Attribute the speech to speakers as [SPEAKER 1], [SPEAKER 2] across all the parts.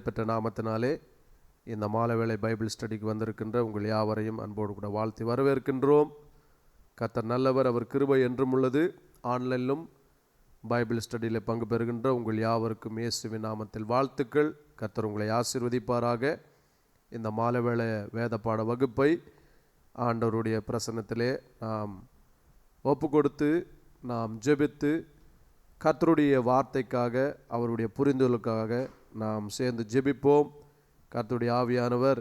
[SPEAKER 1] பெற்ற நாமத்தினாலே இந்த மாலை வேளை பைபிள் ஸ்டடிக்கு வந்திருக்கின்ற உங்கள் யாவரையும் அன்போடு கூட வாழ்த்தி வரவேற்கின்றோம். கர்த்தர் நல்லவர், அவர் கிருபை என்றும் உள்ளது. ஆன்லைனிலும் பைபிள் ஸ்டடியில் பங்கு பெறுகின்ற உங்கள் யாவருக்கும் இயேசுவின் நாமத்தில் வாழ்த்துக்கள். கர்த்தர் உங்களை ஆசீர்வதிப்பாராக. இந்த மாலை வேளை வேத பாட வகுப்பை ஆண்டவருடைய பிரசன்னத்திலே நாம் ஒப்பு கொடுத்து நாம் ஜெபித்து கர்த்தருடைய வார்த்தைக்காக, அவருடைய புரிந்துதலுக்காக நாம் சேர்ந்து ஜெபிப்போம். கர்த்தருடைய ஆவியானவர்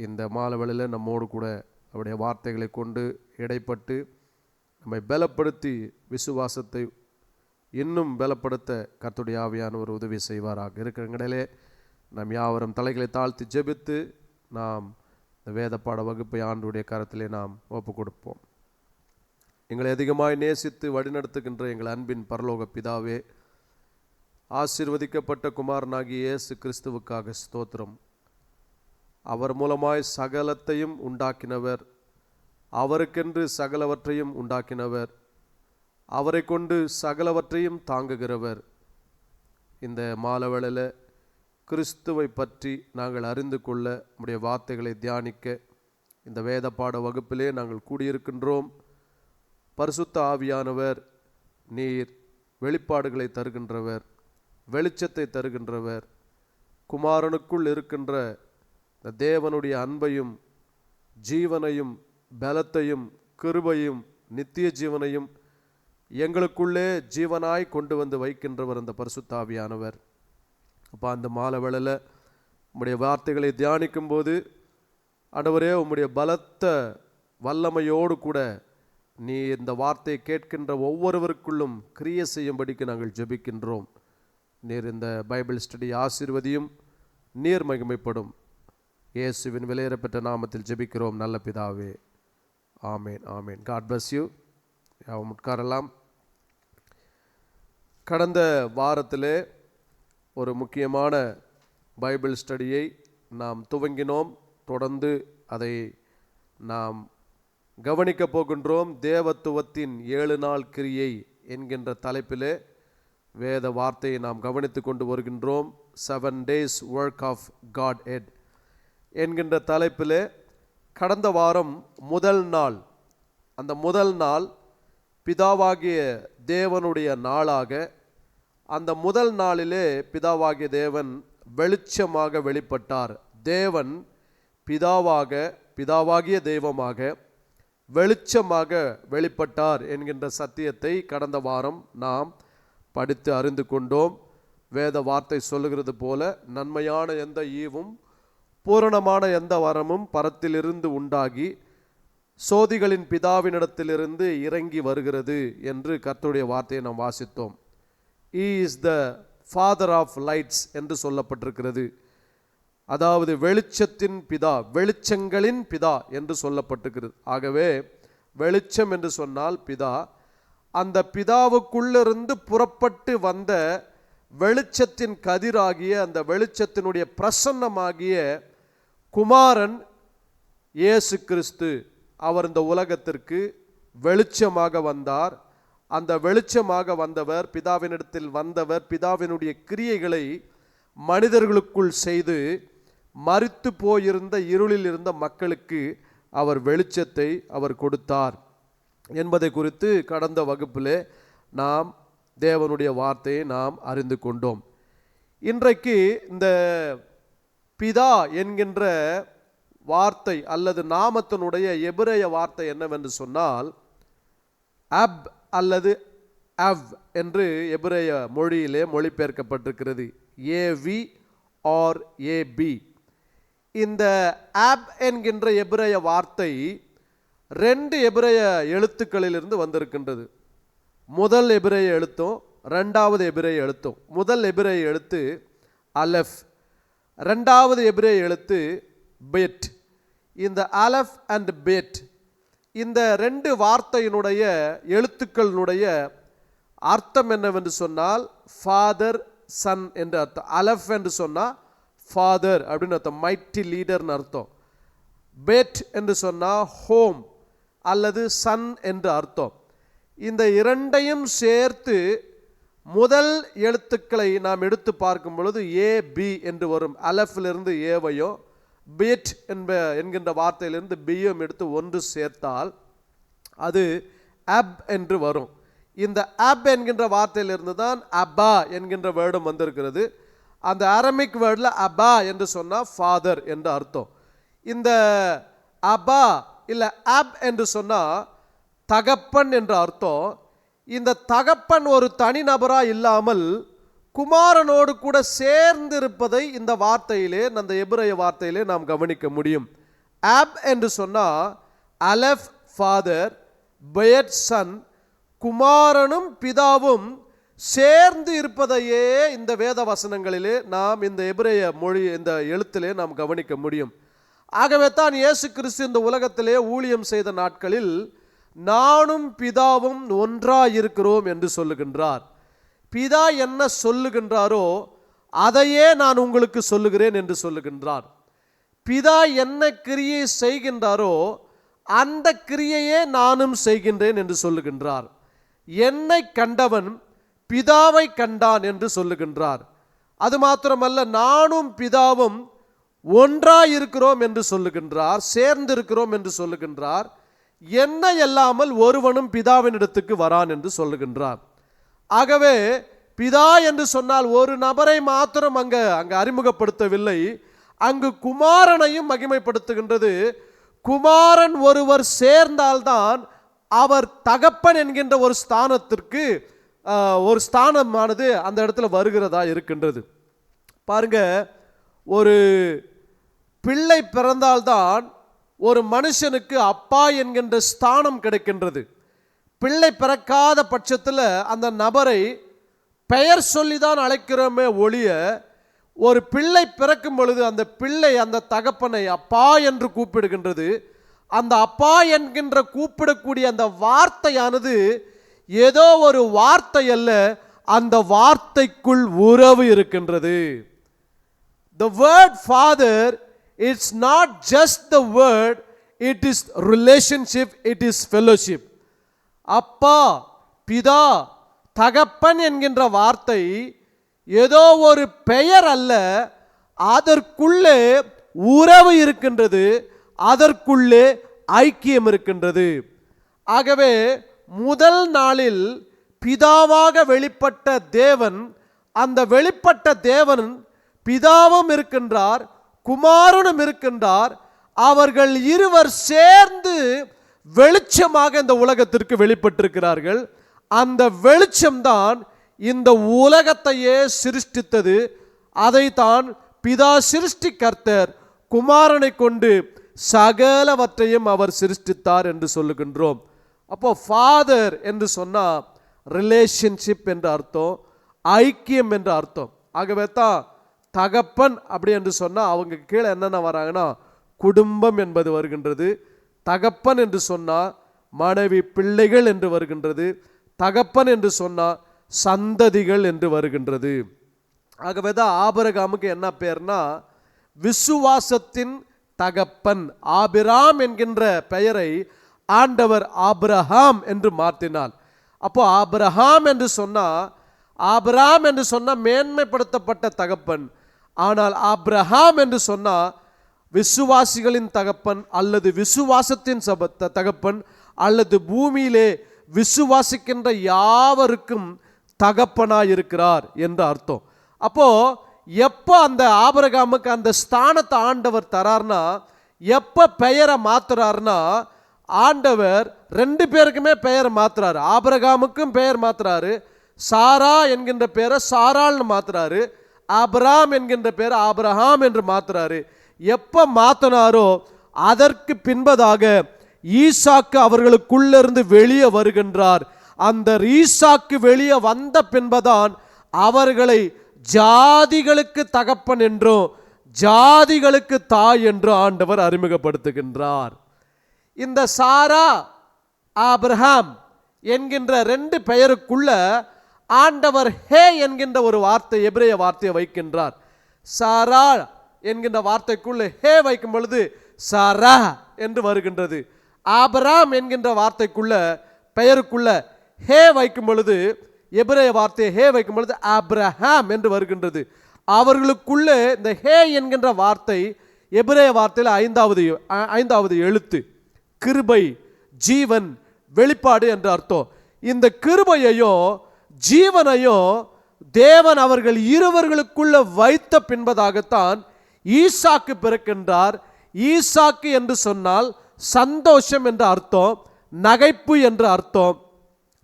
[SPEAKER 1] இந்த மாலை வேளையில் நம்மோடு கூட அவருடைய வார்த்தைகளை கொண்டு இடைப்பட்டு நம்மை பலப்படுத்தி விசுவாசத்தை இன்னும் பலப்படுத்த கர்த்தருடைய ஆவியானவர் உதவி செய்வாராக. இருக்கிற இடையிலே நாம் யாவரும் தலைகளை தாழ்த்தி ஜெபித்து நாம் இந்த வேத பாட வகுப்பை ஆண்டவருடைய கரத்திலே நாம் ஒப்பு கொடுப்போம். எங்களை அதிகமாய் நேசித்து வழிநடத்துகின்ற எங்கள் அன்பின் பரலோக பிதாவே, ஆசீர்வதிக்கப்பட்ட குமாரனாகிய இயேசு கிறிஸ்துவுக்காக ஸ்தோத்திரம். அவர் மூலமாய் சகலத்தையும் உண்டாக்கினவர், அவருக்கென்று சகலவற்றையும் உண்டாக்கினவர், அவரை கொண்டு சகலவற்றையும் தாங்குகிறவர். இந்த மாலவேளையில் கிறிஸ்துவை பற்றி நாங்கள் அறிந்து கொள்ள நம்முடைய வார்த்தைகளை தியானிக்க இந்த வேத பாட வகுப்பிலே நாங்கள் கூடியிருக்கின்றோம். பரிசுத்த ஆவியானவர், நீர் வெளிப்பாடுகளை தருகின்றவர், வெளிச்சத்தை தருகின்றவர். குமாரனுக்குள் இருக்கின்ற இந்த தேவனுடைய அன்பையும் ஜீவனையும் பலத்தையும் கிருபையும் நித்திய ஜீவனையும் எங்களுக்குள்ளே ஜீவனாய் கொண்டு வந்து வைக்கின்றவர் அந்த பரிசுத்த ஆவியானவர். அப்போ அந்த மாலை வேளையில் உம்முடைய வார்த்தைகளை தியானிக்கும் போது ஆண்டவரே, உம்முடைய பலத்த வல்லமையோடு கூட நீ இந்த வார்த்தையை கேட்கின்ற ஒவ்வொருவருக்குள்ளும் கிரியை செய்யும்படிக்கு நாங்கள் ஜெபிக்கின்றோம். நீர் இந்த பைபிள் ஸ்டடி ஆசீர்வதியும், நீர் மகிமைப்படும். இயேசுவின் விலையேறப்பெற்ற நாமத்தில் ஜெபிக்கிறோம் நல்ல பிதாவே, ஆமேன் ஆமேன். God bless you. உட்காரலாம். கடந்த வாரத்திலே ஒரு முக்கியமான பைபிள் ஸ்டடியை நாம் துவங்கினோம். தொடர்ந்து அதை நாம் கவனிக்க போகின்றோம். தேவத்துவத்தின் 7 நாள் கிரியை என்கின்ற தலைப்பிலே வேத வார்த்தையை நாம் கவனித்து கொண்டு வருகின்றோம். 7 days work of Godhead என்கின்ற தலைப்பிலே கடந்த வாரம் முதல் நாள், அந்த முதல் நாள் பிதாவாகிய தேவனுடைய நாளாக, அந்த முதல் நாளிலே பிதாவாகிய தேவன் வெளிச்சமாக வெளிப்பட்டார். தேவன் பிதாவாகிய தெய்வமாக வெளிச்சமாக வெளிப்பட்டார் என்கின்ற சத்தியத்தை கடந்த வாரம் நாம் படித்து அறிந்து கொண்டோம். வேத வார்த்தை சொல்லுகிறது போல, நன்மையான எந்த ஈவும் பூரணமான எந்த வரமும் பரத்திலிருந்து உண்டாகி சோதிகளின் பிதாவினிடத்திலிருந்து இறங்கி வருகிறது என்று கர்த்தருடைய வார்த்தையை நாம் வாசித்தோம். He is the father of lights என்று சொல்லப்பட்டிருக்கிறது. அதாவது வெளிச்சத்தின் பிதா, வெளிச்சங்களின் பிதா என்று சொல்லப்பட்டிருக்கிறது. ஆகவே வெளிச்சம் என்று சொன்னால் பிதா, அந்த பிதாவுக்குள்ளிருந்து புறப்பட்டு வந்த வெளிச்சத்தின் கதிராகிய, அந்த வெளிச்சத்தினுடைய பிரசன்னமாகிய குமாரன் இயேசு கிறிஸ்து, அவர் இந்த உலகத்திற்கு வெளிச்சமாக வந்தார். அந்த வெளிச்சமாக வந்தவர், பிதாவினிடத்தில் வந்தவர், பிதாவினுடைய கிரியைகளை மனிதர்களுக்குள் செய்து மரித்து போயிருந்த இருளில் இருந்த மக்களுக்கு அவர் வெளிச்சத்தை அவர் கொடுத்தார் என்பதை குறித்து கடந்த வகுப்பிலே நாம் தேவனுடைய வார்த்தையை நாம் அறிந்து கொண்டோம். இன்றைக்கு இந்த பிதா என்கின்ற வார்த்தை அல்லது நாமத்தினுடைய எபிரேய வார்த்தை என்னவென்று சொன்னால் அப் அல்லது அவ் என்று எபிரேய மொழியிலே மொழிபெயர்க்கப்பட்டிருக்கிறது. AV R AB. இந்த அப் என்கின்ற எபிரேய வார்த்தை 2 எபிரேய எழுத்துக்களிலிருந்து வந்திருக்கின்றது. முதல் எபிரேய எழுத்தும் 2வது எபிரேய எழுத்தும். முதல் எபிரேய எழுத்து அலெஃப், 2வது எபிரேய எழுத்து பெட். இந்த அலெஃப் அண்ட் பெட், இந்த 2 வார்த்தையினுடைய எழுத்துக்களினுடைய அர்த்தம் என்னவென்று சொன்னால் ஃபாதர் சன் என்று அர்த்தம். அலெஃப் என்று சொன்னால் ஃபாதர் அப்படின்னு அர்த்தம், மைட்டி லீடர்னு அர்த்தம். பெட் என்று சொன்னால் ஹோம் அல்லது சன் என்று அர்த்தம். இந்த இரண்டையும் சேர்த்து முதல் எழுத்துக்களை நாம் எடுத்து பார்க்கும் பொழுது ஏ பி என்று வரும். அலஃபிலிருந்து ஏவையோ பீட் என்கின்ற வார்த்தையிலிருந்து பியும் எடுத்து ஒன்று சேர்த்தால் அது அப் என்று வரும். இந்த அப் என்கின்ற வார்த்தையிலிருந்து தான் அப்பா என்கின்ற வேர்டும் வந்திருக்கிறது. அந்த அரமிக் வேர்டில் அப்பா என்று சொன்னால் ஃபாதர் என்று அர்த்தம். இந்த அப்பா இல்லை அப் என்று சொன்னால் தகப்பன் என்று அர்த்தம். இந்த தகப்பன் ஒரு தனிநபராக இல்லாமல் குமாரனோடு கூட சேர்ந்திருப்பதை இந்த வார்த்தையிலே, அந்த எபிரேய வார்த்தையிலே நாம் கவனிக்க முடியும். அப் என்று சொன்னால் அலெஃப் ஃபாதர், பெயட் சன், குமாரனும் பிதாவும் சேர்ந்து இருப்பதையே இந்த வேத வசனங்களிலே நாம் இந்த எபிரேய மொழி, இந்த எழுத்திலே நாம் கவனிக்க முடியும். ஆகவே தான் இயேசு கிறிஸ்து இந்த உலகத்திலே ஊழியம் செய்த நாட்களில் நானும் பிதாவும் ஒன்றாயிருக்கிறோம் என்று சொல்லுகின்றார். பிதா என்ன சொல்லுகின்றாரோ அதையே நான் உங்களுக்கு சொல்லுகிறேன் என்று சொல்லுகின்றார். பிதா என்ன கிரியை செய்கின்றாரோ அந்த கிரியையே நானும் செய்கின்றேன் என்று சொல்லுகின்றார். என்னை கண்டவன் பிதாவை கண்டான் என்று சொல்லுகின்றார். அது மாத்திரமல்ல, நானும் பிதாவும் ஒன்றாயிருக்கிறோம் என்று சொல்லுகின்றார், சேர்ந்திருக்கிறோம் என்று சொல்லுகின்றார். என்னை அல்லாமல் ஒருவனும் பிதாவினிடத்துக்கு வரான் என்று சொல்லுகின்றார். ஆகவே பிதா என்று சொன்னால் ஒரு நபரை மாத்திரம் அங்கு அறிமுகப்படுத்தவில்லை, அங்கு குமாரனையும் மகிமைப்படுத்துகின்றது. குமாரன் ஒருவர் சேர்ந்தால்தான் அவர் தகப்பன் என்கின்ற ஒரு ஸ்தானத்திற்கு ஒரு ஸ்தானமானது அந்த இடத்துல வருகிறதா இருக்கின்றது. பாருங்க, ஒரு பிள்ளை பிறந்தால்தான் ஒரு மனுஷனுக்கு அப்பா என்கின்ற ஸ்தானம் கிடைக்கின்றது. பிள்ளை பிறக்காத பட்சத்தில் அந்த நபரை பெயர் சொல்லி தான் அழைக்கிறோமே ஒழிய, ஒரு பிள்ளை பிறக்கும் பொழுது அந்த பிள்ளை அந்த தகப்பனை அப்பா என்று கூப்பிடுகின்றது. அந்த அப்பா என்கின்ற கூப்பிடக்கூடிய அந்த வார்த்தையானது ஏதோ ஒரு வார்த்தை அல்ல, அந்த வார்த்தைக்குள் உறவு இருக்கின்றது. The word father, it's not just the word, it is relationship, it is fellowship. அப்பா, பிதா, தகப்பன் என்கின்ற வார்த்தை ஏதோ ஒரு பெயர் அல்ல, அதற்குள்ளே உறவு இருக்கின்றது, அதற்குள்ளே ஐக்கியம் இருக்கின்றது. ஆகவே முதல் நாளில் பிதாவாக வெளிப்பட்ட தேவன், அந்த வெளிப்பட்ட தேவன் பிதாவும் இருக்கின்றார், குமாரனும் இருக்கின்றார். அவர்கள் இருவர் சேர்ந்து வெளிச்சமாக இந்த உலகத்திற்கு வெளிப்பட்டிருக்கிறார்கள். அந்த வெளிச்சம்தான் இந்த உலகத்தையே சிருஷ்டித்தது. அதைத்தான் பிதா சிருஷ்டிகர்த்தர் குமாரனை கொண்டு சகலவற்றையும் அவர் சிருஷ்டித்தார் என்று சொல்லுகின்றோம். அப்போ ஃபாதர் என்று சொன்னால் ரிலேஷன்ஷிப் என்று அர்த்தம், ஐக்கியம் என்று அர்த்தம். ஆகவே தான் தகப்பன் அப்படி என்று சொன்னால் அவங்க கீழே என்னென்ன வராங்கன்னா குடும்பம் என்பது வருகின்றது. தகப்பன் என்று சொன்னால் மனைவி பிள்ளைகள் என்று வருகின்றது. தகப்பன் என்று சொன்னால் சந்ததிகள் என்று வருகின்றது. ஆகவே தான் ஆபிரகாமுக்கு என்ன பேர்னா விசுவாசத்தின் தகப்பன். ஆபிராம் என்கின்ற பெயரை ஆண்டவர் ஆபிரகாம் என்று மாற்றினார். அப்போ ஆபிரகாம் என்று சொன்னால், ஆபிராம் என்று சொன்னால் மேன்மைப்படுத்தப்பட்ட தகப்பன். ஆனால் ஆபிரகாம் என்று சொன்னால் விசுவாசிகளின் தகப்பன் அல்லது விசுவாசத்தின் தகப்பன் அல்லது பூமியிலே விசுவாசிக்கின்ற யாவருக்கும் தகப்பனாயிருக்கிறார் என்று அர்த்தம். அப்போ எப்போ அந்த ஆபிரகாமுக்கு அந்த ஸ்தானத்தை ஆண்டவர் தரார்னா, எப்போ பெயரை மாத்துறாருன்னா, ஆண்டவர் ரெண்டு பேருக்குமே பெயரை மாத்துறாரு. ஆபிரகாமுக்கும் பெயர் மாத்துறாரு, சாரா என்கின்ற பெயரை சாராள்னு மாத்துறாரு, ஆபிராம் என்கின்ற பெயர் ஆபிரகாம் என்று மாத்துறாரு. எப்போ மாத்தினாரோ அதற்கு பின்பதாக ஈசாக்கு அவர்களுக்குள்ளிருந்து வெளியே வருகின்றார். அந்த ஈசாக்கு வெளியே வந்த பின்பதான் அவர்களை ஜாதிகளுக்கு தகப்பன் என்றும் ஜாதிகளுக்கு தாய் என்று ஆண்டவர் அறிமுகப்படுத்துகின்றார். இந்த சாரா ஆபிரகாம் என்கின்ற ரெண்டு பெயருக்குள்ள ஆண்டவர் ஹே என்கின்ற ஒரு வார்த்தை, எபிரேய வார்த்தையை வைக்கின்றார். சாரா என்கின்ற வார்த்தைக்குள்ள ஹே வைக்கும் பொழுது சாரா என்று வருகின்றது. ஆபிரகாம் என்கின்ற வார்த்தைக்குள்ள பெயருக்குள்ள ஹே வைக்கும் பொழுது எபிரேய வார்த்தையை ஹே வைக்கும் பொழுது ஆப்ரஹாம் என்று வருகின்றது. அவர்களுக்குள்ளே இந்த ஹே என்கின்ற வார்த்தை எபிரேய வார்த்தையில் ஐந்தாவது எழுத்து. கிருபை, ஜீவன், வெளிப்பாடு என்று அர்த்தம். இந்த கிருபையையும் ஜீவனையும் தேவன் அவர்கள் இருவர்களுக்குள்ள வைத்த பின்பதாகத்தான் ஈசாக்கு பிறக்கின்றார். ஈசாக்கு என்று சொன்னால் சந்தோஷம் என்ற அர்த்தம், நகைப்பு என்ற அர்த்தம்,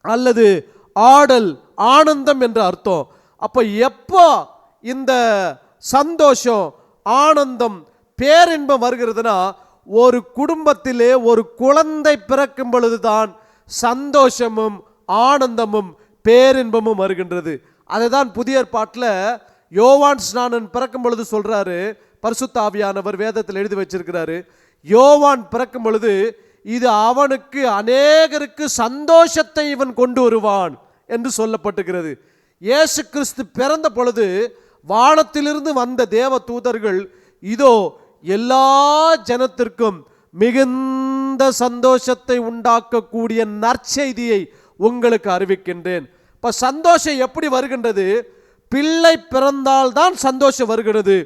[SPEAKER 1] அல்லது ஆடல், ஆனந்தம் என்ற அர்த்தம். அப்ப எப்போ இந்த சந்தோஷம், ஆனந்தம், பேரின்பம் வருகிறதுனா ஒரு குடும்பத்திலே ஒரு குழந்தை பிறக்கும் பொழுதுதான் சந்தோஷமும் ஆனந்தமும் பேரின்பமும் வருகின்றது. அதுதான் புதிய ஏற்பாட்டில் யோவான் ஸ்நானன் பிறக்கும் பொழுது சொல்றாரு, பரிசுத்த ஆவியானவர் வேதத்தில் எழுதி வச்சிருக்கிறாரு, யோவான் பிறக்கும் பொழுது இது அவனுக்கு அநேகருக்கு சந்தோஷத்தை இவன் கொண்டு வருவான் என்று சொல்லப்பட்டிருக்கிறது. இயேசு கிறிஸ்து பிறந்த பொழுது வானத்திலிருந்து வந்த தேவ தூதர்கள் இதோ எல்லா ஜனத்திற்கும் மிகுந்த சந்தோஷத்தை உண்டாக்கக்கூடிய நற்செய்தியை உங்களுக்கு அறிவிக்கின்றேன். இப்ப சந்தோஷம் எப்படி வருகின்றது? பிள்ளை பிறந்தால்தான் சந்தோஷம் வருகிறது.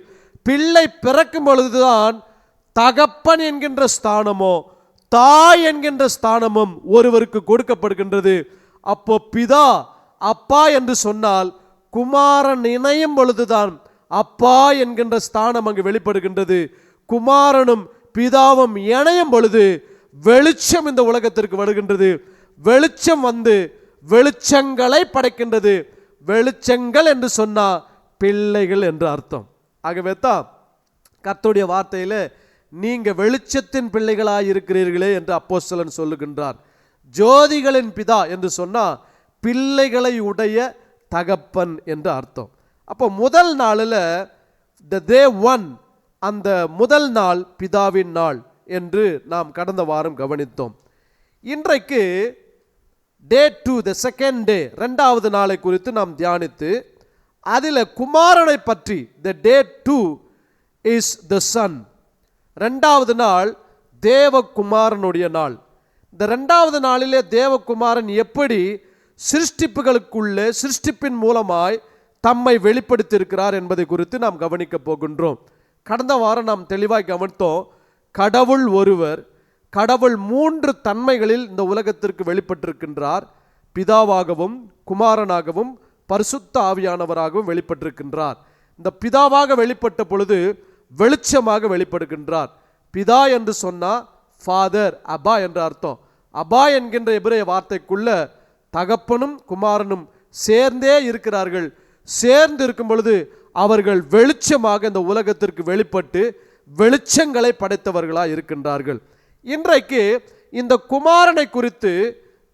[SPEAKER 1] பிள்ளை பிறக்கும் பொழுதுதான் தகப்பன் என்கின்ற ஸ்தானமோ தாய் என்கின்ற ஸ்தானமும் ஒருவருக்கு கொடுக்கப்படுகின்றது. அப்போ பிதா அப்பா என்று சொன்னால் குமாரன் இணையும் பொழுதுதான் அப்பா என்கின்ற ஸ்தானம் அங்கு வெளிப்படுகின்றது. குமாரனும் பிதாவும் இணையும் பொழுது வெளிச்சம் இந்த உலகத்திற்கு வருகின்றது. வெளிச்சம் வந்து வெளிச்சங்களை படைக்கின்றது. வெளிச்சங்கள் என்று சொன்னா பிள்ளைகள் என்று அர்த்தம். ஆகவே தான் கர்த்தருடைய வார்த்தையில நீங்க வெளிச்சத்தின் பிள்ளைகளாய் இருக்கிறீர்களே என்று அப்போஸ்தலன் சொல்லுகின்றார். ஜோதிகளின் பிதா என்று சொன்னா பிள்ளைகளை உடைய தகப்பன் என்று அர்த்தம். அப்போ முதல் நாளில் டே ஒன், அந்த முதல் நாள் பிதாவின் நாள் என்று நாம் கடந்த வாரம் கவனித்தோம். இன்றைக்கு டே 2, த செகண்ட் டே, ரெண்டாவது நாளை குறித்து நாம் தியானித்து அதில் குமாரனை பற்றி, த டே 2 இஸ் த சன், ரெண்டாவது நாள் தேவகுமாரனுடைய நாள். இந்த ரெண்டாவது நாளிலே தேவகுமாரன் எப்படி சிருஷ்டிப்புகளுக்குள்ளே சிருஷ்டிப்பின் மூலமாய் தம்மை வெளிப்படுத்தியிருக்கிறார் என்பதை குறித்து நாம் கவனிக்க போகின்றோம். கடந்த வாரம் நாம் தெளிவாய் கவனித்தோம், கடவுள் ஒருவர், கடவுள் 3 தன்மைகளில் இந்த உலகத்திற்கு வெளிப்பட்டிருக்கின்றார். பிதாவாகவும் குமாரனாகவும் பரிசுத்த ஆவியானவராகவும் வெளிப்பட்டிருக்கின்றார். இந்த பிதாவாக வெளிப்பட்ட பொழுது வெளிச்சமாக வெளிப்படுகின்றார். பிதா என்று சொன்னா ஃபாதர், அபா என்ற அர்த்தம். அபா என்கின்ற எபிரேய வார்த்தைக்குள்ள தகப்பனும் குமாரனும் சேர்ந்தே இருக்கிறார்கள். சேர்ந்து இருக்கும் பொழுது அவர்கள் வெளிச்சமாக இந்த உலகத்திற்கு வெளிப்பட்டு வெளிச்சங்களை படைத்தவர்களாக இருக்கின்றார்கள். இன்றைக்கு இந்த குமாரனை குறித்து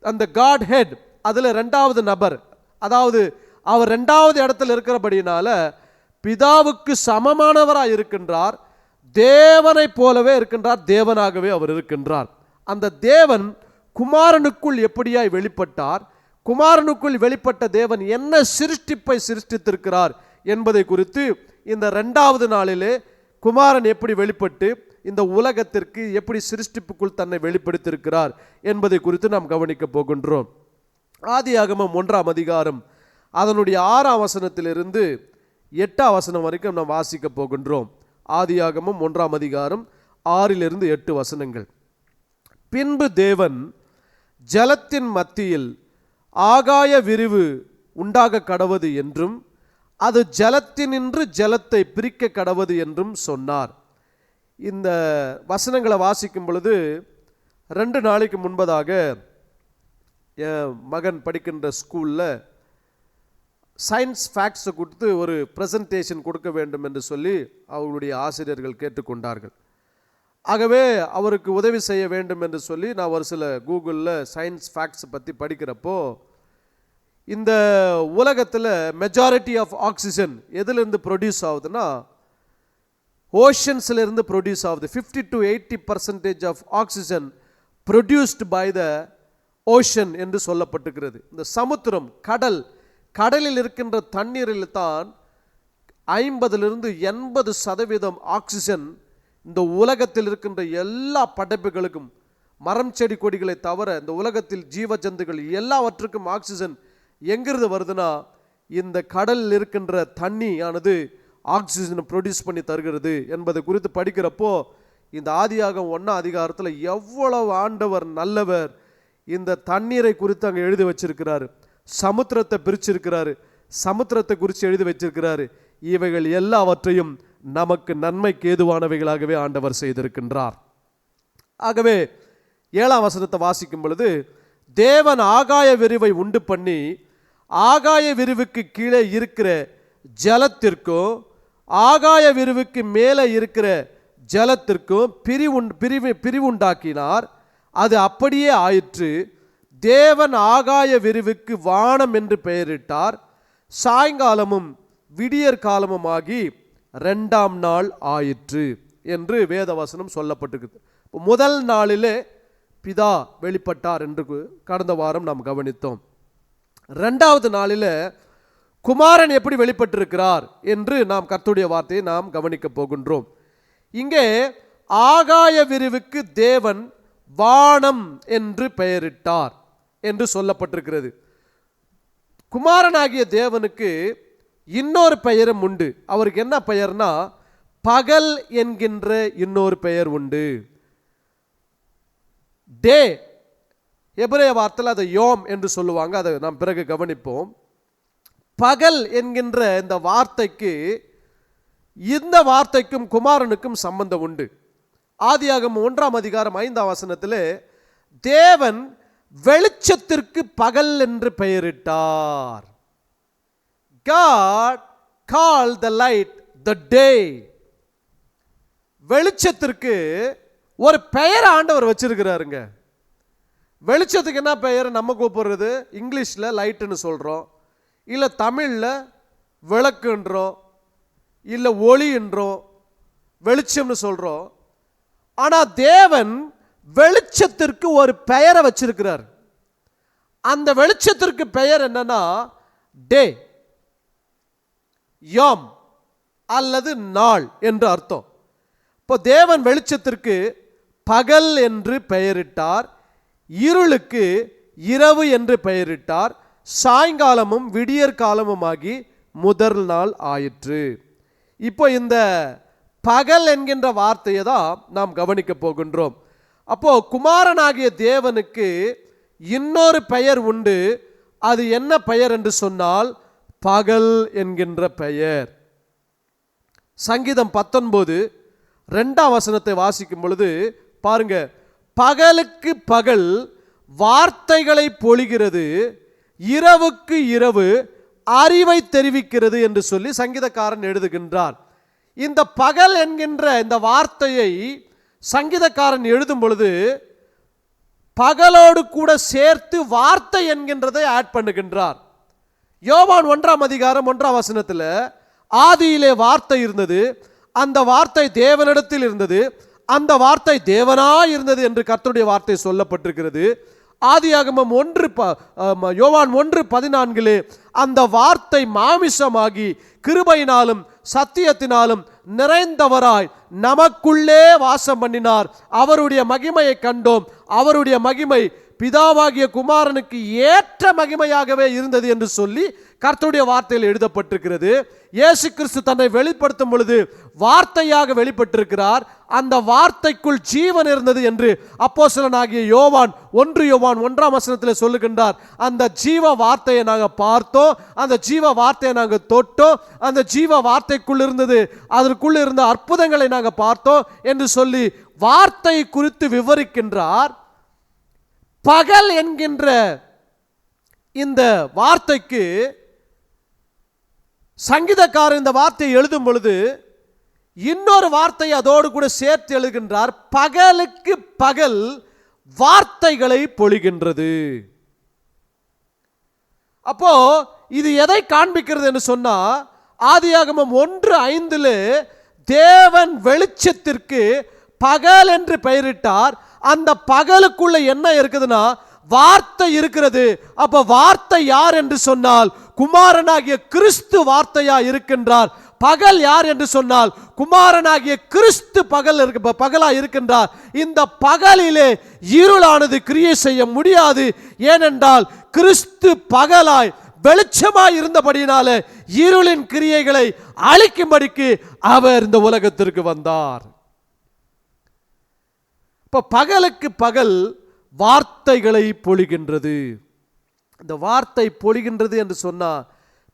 [SPEAKER 1] அந்த காட் ஹெட், அதில் 2வது நபர், அதாவது அவர் 2வது இடத்துல இருக்கிறபடினால பிதாவுக்கு சமமானவராக இருக்கின்றார். தேவனை போலவே இருக்கின்றார், தேவனாகவே அவர் இருக்கின்றார். அந்த தேவன் குமாரனுக்குள் எப்படியாய் வெளிப்பட்டார், குமாரனுக்குள் வெளிப்பட்ட தேவன் என்ன சிருஷ்டிப்பை சிருஷ்டித்திருக்கிறார் என்பதை குறித்து இந்த 2வது நாளிலே குமாரன் எப்படி வெளிப்பட்டு இந்த உலகத்திற்கு எப்படி சிருஷ்டிப்புக்குள் தன்னை வெளிப்படுத்தியிருக்கிறார் என்பதை குறித்து நாம் கவனிக்க போகின்றோம். ஆதியாகமம் 1ஆம் அதிகாரம் அதனுடைய 6ஆம் வசனத்திலிருந்து 8ஆம் வசனம் வரைக்கும் நாம் வாசிக்க போகின்றோம். ஆதியாகமம் 1ஆம் அதிகாரம் 6லிருந்து 8 வசனங்கள். பின்பு தேவன் ஜலத்தின் மத்தியில் ஆகாய விரிவு உண்டாக கடவது என்றும் அது ஜலத்தினின்று ஜலத்தை பிரிக்க கடவது என்றும் சொன்னார். இந்த வசனங்களை வாசிக்கும் பொழுது 2 நாளைக்கு முன்பதாக என் மகன் படிக்கின்ற ஸ்கூலில் சயின்ஸ் ஃபேக்ட்ஸை கொடுத்து ஒரு ப்ரெசன்டேஷன் கொடுக்க வேண்டும் என்று சொல்லி அவர்களுடைய ஆசிரியர்கள் கேட்டுக்கொண்டார்கள். ஆகவே அவருக்கு உதவி செய்ய வேண்டும் என்று சொல்லி நான் ஒரு சில கூகுளில் சயின்ஸ் ஃபேக்ட்ஸை பற்றி படிக்கிறப்போ இந்த உலகத்தில் மெஜாரிட்டி ஆஃப் ஆக்சிஜன் எதிலிருந்து ப்ரொடியூஸ் ஆகுதுன்னா ஓஷன்ஸிலிருந்து ப்ரொடியூஸ் ஆகுது. 50 to 80% of oxygen produced by the ocean என்று சொல்லப்பட்டிருக்கிறது. இந்த சமுத்திரம், கடலில் இருக்கின்ற தண்ணீரில் தான் 50லிருந்து 80% ஆக்சிஜன் இந்த உலகத்தில் இருக்கின்ற எல்லா படைப்புகளுக்கும், மரம் செடி கொடிகளை தவிர இந்த உலகத்தில் ஜீவ ஜந்துகள் எல்லாவற்றுக்கும் ஆக்சிஜன் எங்கிருந்து வருதுன்னா, இந்த கடலில் இருக்கின்ற தண்ணி ஆனது ஆக்சிஜனை ப்ரொடியூஸ் பண்ணி தருகிறது என்பதை குறித்து படிக்கிறப்போ, இந்த ஆதியாகமம் 1ஆம் அதிகாரத்தில் எவ்வளவு ஆண்டவர் நல்லவர், இந்த தண்ணீரை குறித்து அங்கே எழுதி வச்சிருக்கிறாரு. சமுத்திரத்தை பிரிச்சிருக்கிறாரு, சமுத்திரத்தை குறித்து எழுதி வச்சிருக்கிறாரு. இவைகள் எல்லாவற்றையும் நமக்கு நன்மைக்கு ஏதுவானவைகளாகவே ஆண்டவர் செய்திருக்கின்றார். ஆகவே 7ஆம் வசனத்தை வாசிக்கும் பொழுது, தேவன் ஆகாய விரிவை உண்டு பண்ணி ஆகாய விரிவுக்கு கீழே இருக்கிற ஜலத்திற்கும் ஆகாய விரிவுக்கு மேலே இருக்கிற ஜலத்திற்கும் பிரிவுண்டாக்கினார். அது அப்படியே ஆயிற்று. தேவன் ஆகாய விரிவுக்கு வானம் என்று பெயரிட்டார். சாயங்காலமும் விடியற் காலமுமாகி 2ஆம் நாள் ஆயிற்று என்று வேதவசனம் சொல்லப்பட்டிருக்கு. முதல் நாளிலே பிதா வெளிப்பட்டார் என்று கடந்த வாரம் நாம் கவனித்தோம். 2வது நாளில் குமாரன் எப்படி வெளிப்பட்டிருக்கிறார் என்று நாம் கர்த்தருடைய வார்த்தையை நாம் கவனிக்க போகின்றோம். இங்கே ஆகாய விரிவுக்கு தேவன் வானம் என்று பெயரிட்டார் என்று சொல்லப்பட்டிருக்கிறது. குமாரனாகிய தேவனுக்கு இன்னொரு பெயரும் உண்டு. அவருக்கு என்ன பெயர்னா, பகல் என்கின்ற இன்னொரு பெயர் உண்டு. டே எபிரேய வார்த்தையில் அதை யோம் என்று சொல்லுவாங்க. அதை நாம் பிறகு கவனிப்போம். பகல் என்கின்ற இந்த வார்த்தைக்கு இந்த வார்த்தைக்கும் குமாரனுக்கும் சம்பந்தம் உண்டு. ஆதியாகமம் 1ஆம் அதிகாரம் 5ஆம் வசனத்தில் தேவன் வெளிச்சத்திற்கு பகல் என்று பெயரிட்டார். God called the light the day. வெளிச்சத்திற்கு ஒரு பெயர் ஆண்டவர் வச்சிருக்கிறாருங்க. வெளிச்சத்துக்கு என்ன பெயர் நம்ம கூப்பிடுறது? இங்கிலீஷில் லைட்டுன்னு சொல்கிறோம், இல்லை தமிழில் விளக்குன்றோம், இல்லை ஒளின்றோம், வெளிச்சம்னு சொல்கிறோம். ஆனால் தேவன் வெளிச்சத்திற்கு ஒரு பெயரை வச்சிருக்கிறார். அந்த வெளிச்சத்திற்கு பெயர் என்னன்னா டே, யாம் அல்லது நாள் என்று அர்த்தம். இப்போ தேவன் வெளிச்சத்திற்கு பகல் என்று பெயரிட்டார், இருளுக்கு இரவு என்று பெயரிட்டார், சாயங்காலமும் விடியற் காலமுமாகி முதல் நாள் ஆயிற்று. இப்போ இந்த பகல் என்கின்ற வார்த்தையை தான் நாம் கவனிக்க போகின்றோம். அப்போ குமாரனாகிய தேவனுக்கு இன்னொரு பெயர் உண்டு. அது என்ன பெயர் என்று சொன்னால் பகல் என்கின்ற பெயர். சங்கீதம் 19:2ஆம் வசனத்தை வாசிக்கும் பொழுது பாருங்க, பகலுக்கு பகல் வார்த்தைகளை பொழிகிறது, இரவுக்கு இரவு அறிவை தெரிவிக்கிறது என்று சொல்லி சங்கீதக்காரன் எழுதுகின்றார். இந்த பகல் என்கின்ற இந்த வார்த்தையை சங்கீதக்காரன் எழுதும் பொழுது பகலோடு கூட சேர்த்து வார்த்தை என்கின்றதை ஆட் பண்ணுகின்றார். யோவான் 1ஆம் அதிகாரம் 1ஆம் வசனத்தில் ஆதியிலே வார்த்தை இருந்தது, அந்த வார்த்தை தேவனிடத்தில் இருந்தது, அந்த வார்த்தை தேவனாய் இருந்தது என்று கர்த்தருடைய வார்த்தை சொல்லப்பட்டிருக்கிறது. ஆதியாகமம் யோவான் 1:14 அந்த வார்த்தை மாமிசமாகி கிருபையினாலும் சத்தியத்தினாலும் நிறைந்தவராய் நமக்குள்ளே வாசம் பண்ணினார், அவருடைய மகிமையை கண்டோம், அவருடைய மகிமை பிதாவாகிய குமாரனுக்கு ஏற்ற மகிமையாகவே இருந்தது என்று சொல்லி கர்த்தருடைய வார்த்தையில் எழுதப்பட்டிருக்கிறது. இயேசு கிறிஸ்து தன்னை வெளிப்படுத்தும் பொழுது வார்த்தையாக வெளிப்பட்டிருக்கிறார். அந்த வார்த்தைக்குள் ஜீவன் இருந்தது என்று அப்போஸ்தலனாகிய யோவான் 1ஆம் வசனத்தில் சொல்லுகின்றார். அந்த ஜீவ வார்த்தையை நாங்கள் பார்த்தோம், அந்த ஜீவ வார்த்தையை நாங்கள் தொட்டோம், அந்த ஜீவ வார்த்தைக்குள் இருந்தது, அதற்குள் இருந்த அற்புதங்களை நாங்கள் பார்த்தோம் என்று சொல்லி வார்த்தை குறித்து விவரிக்கின்றார். பகல் என்கின்ற இந்த வார்த்தைக்கு சங்கீதக்காரர் இந்த வார்த்தையை எழுதும் பொழுது இன்னொரு வார்த்தை அதோடு கூட சேர்த்து எழுதுகின்றார். பகலுக்கு பகல் வார்த்தைகளை பொழிகின்றது. அப்போ இது எதை காண்பிக்கிறது என்று சொன்னா, ஆதியாகமம் 1:5 தேவன் வெளிச்சத்திற்கு பகல் என்று பெயரிட்டார். அந்த பகலுக்குள்ள என்ன இருக்குதுன்னா வார்த்தை இருக்கிறது. அப்ப வார்த்தை யார் என்று சொன்னால் குமாரனாகிய கிறிஸ்து வார்த்தையா இருக்கின்றார். பகல் யார் என்று சொன்னால் குமாரனாகிய கிறிஸ்து பகலா இருக்கின்றார். இந்த பகலிலே இருளானது கிரியை செய்ய முடியாது. ஏனென்றால் கிறிஸ்து பகலாய் வெளிச்சமாய் இருந்தபடியினால இருளின் கிரியைகளை அழிக்கும்படிக்கு அவர் இந்த உலகத்திற்கு வந்தார். இப்ப பகலுக்கு பகல் வார்த்தைகளை பொழிகின்றது. இந்த வார்த்தை பொழிகின்றது என்று சொன்னா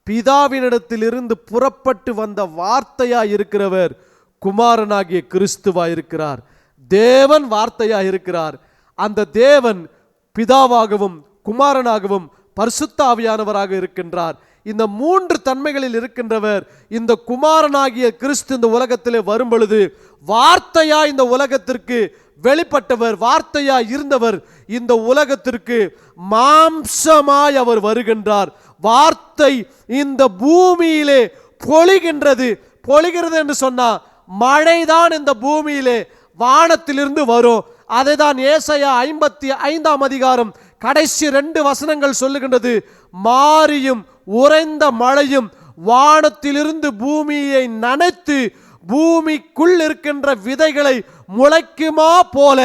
[SPEAKER 1] பிதாவினிடத்திலிருந்து புறப்பட்டு வந்த வார்த்தையாய் இருக்கிறவர் குமாரனாகிய கிறிஸ்துவாய் இருக்கிறார். தேவன் வார்த்தையாய் இருக்கிறார். அந்த தேவன் பிதாவாகவும் குமாரனாகவும் பரிசுத்த ஆவியானவராக இருக்கின்றார். இந்த மூன்று தன்மைகளில் இருக்கின்றவர் இந்த குமாரனாகிய கிறிஸ்து இந்த உலகத்திலே வரும் பொழுது வார்த்தையாய் இந்த உலகத்திற்கு வெளிப்பட்டவர், வார்த்தையாய் இருந்தவர் இந்த உலகத்திற்கு மாம்சமாய் அவர் வருகின்றார். வார்த்தை இந்த பூமியிலே பொழிகின்றது. பொழிகிறது என்று சொன்னா மழைதான் இந்த பூமியிலே வானத்திலிருந்து வரும். அதை தான் ஏசாயா 55 அதிகாரம் கடைசி 2 வசனங்கள் சொல்லுகின்றது. மாரியும் உறைந்த மழையும் வானத்திலிருந்து பூமியை நனைத்து பூமிக்குள் இருக்கின்ற விதைகளை முளைக்குமா போல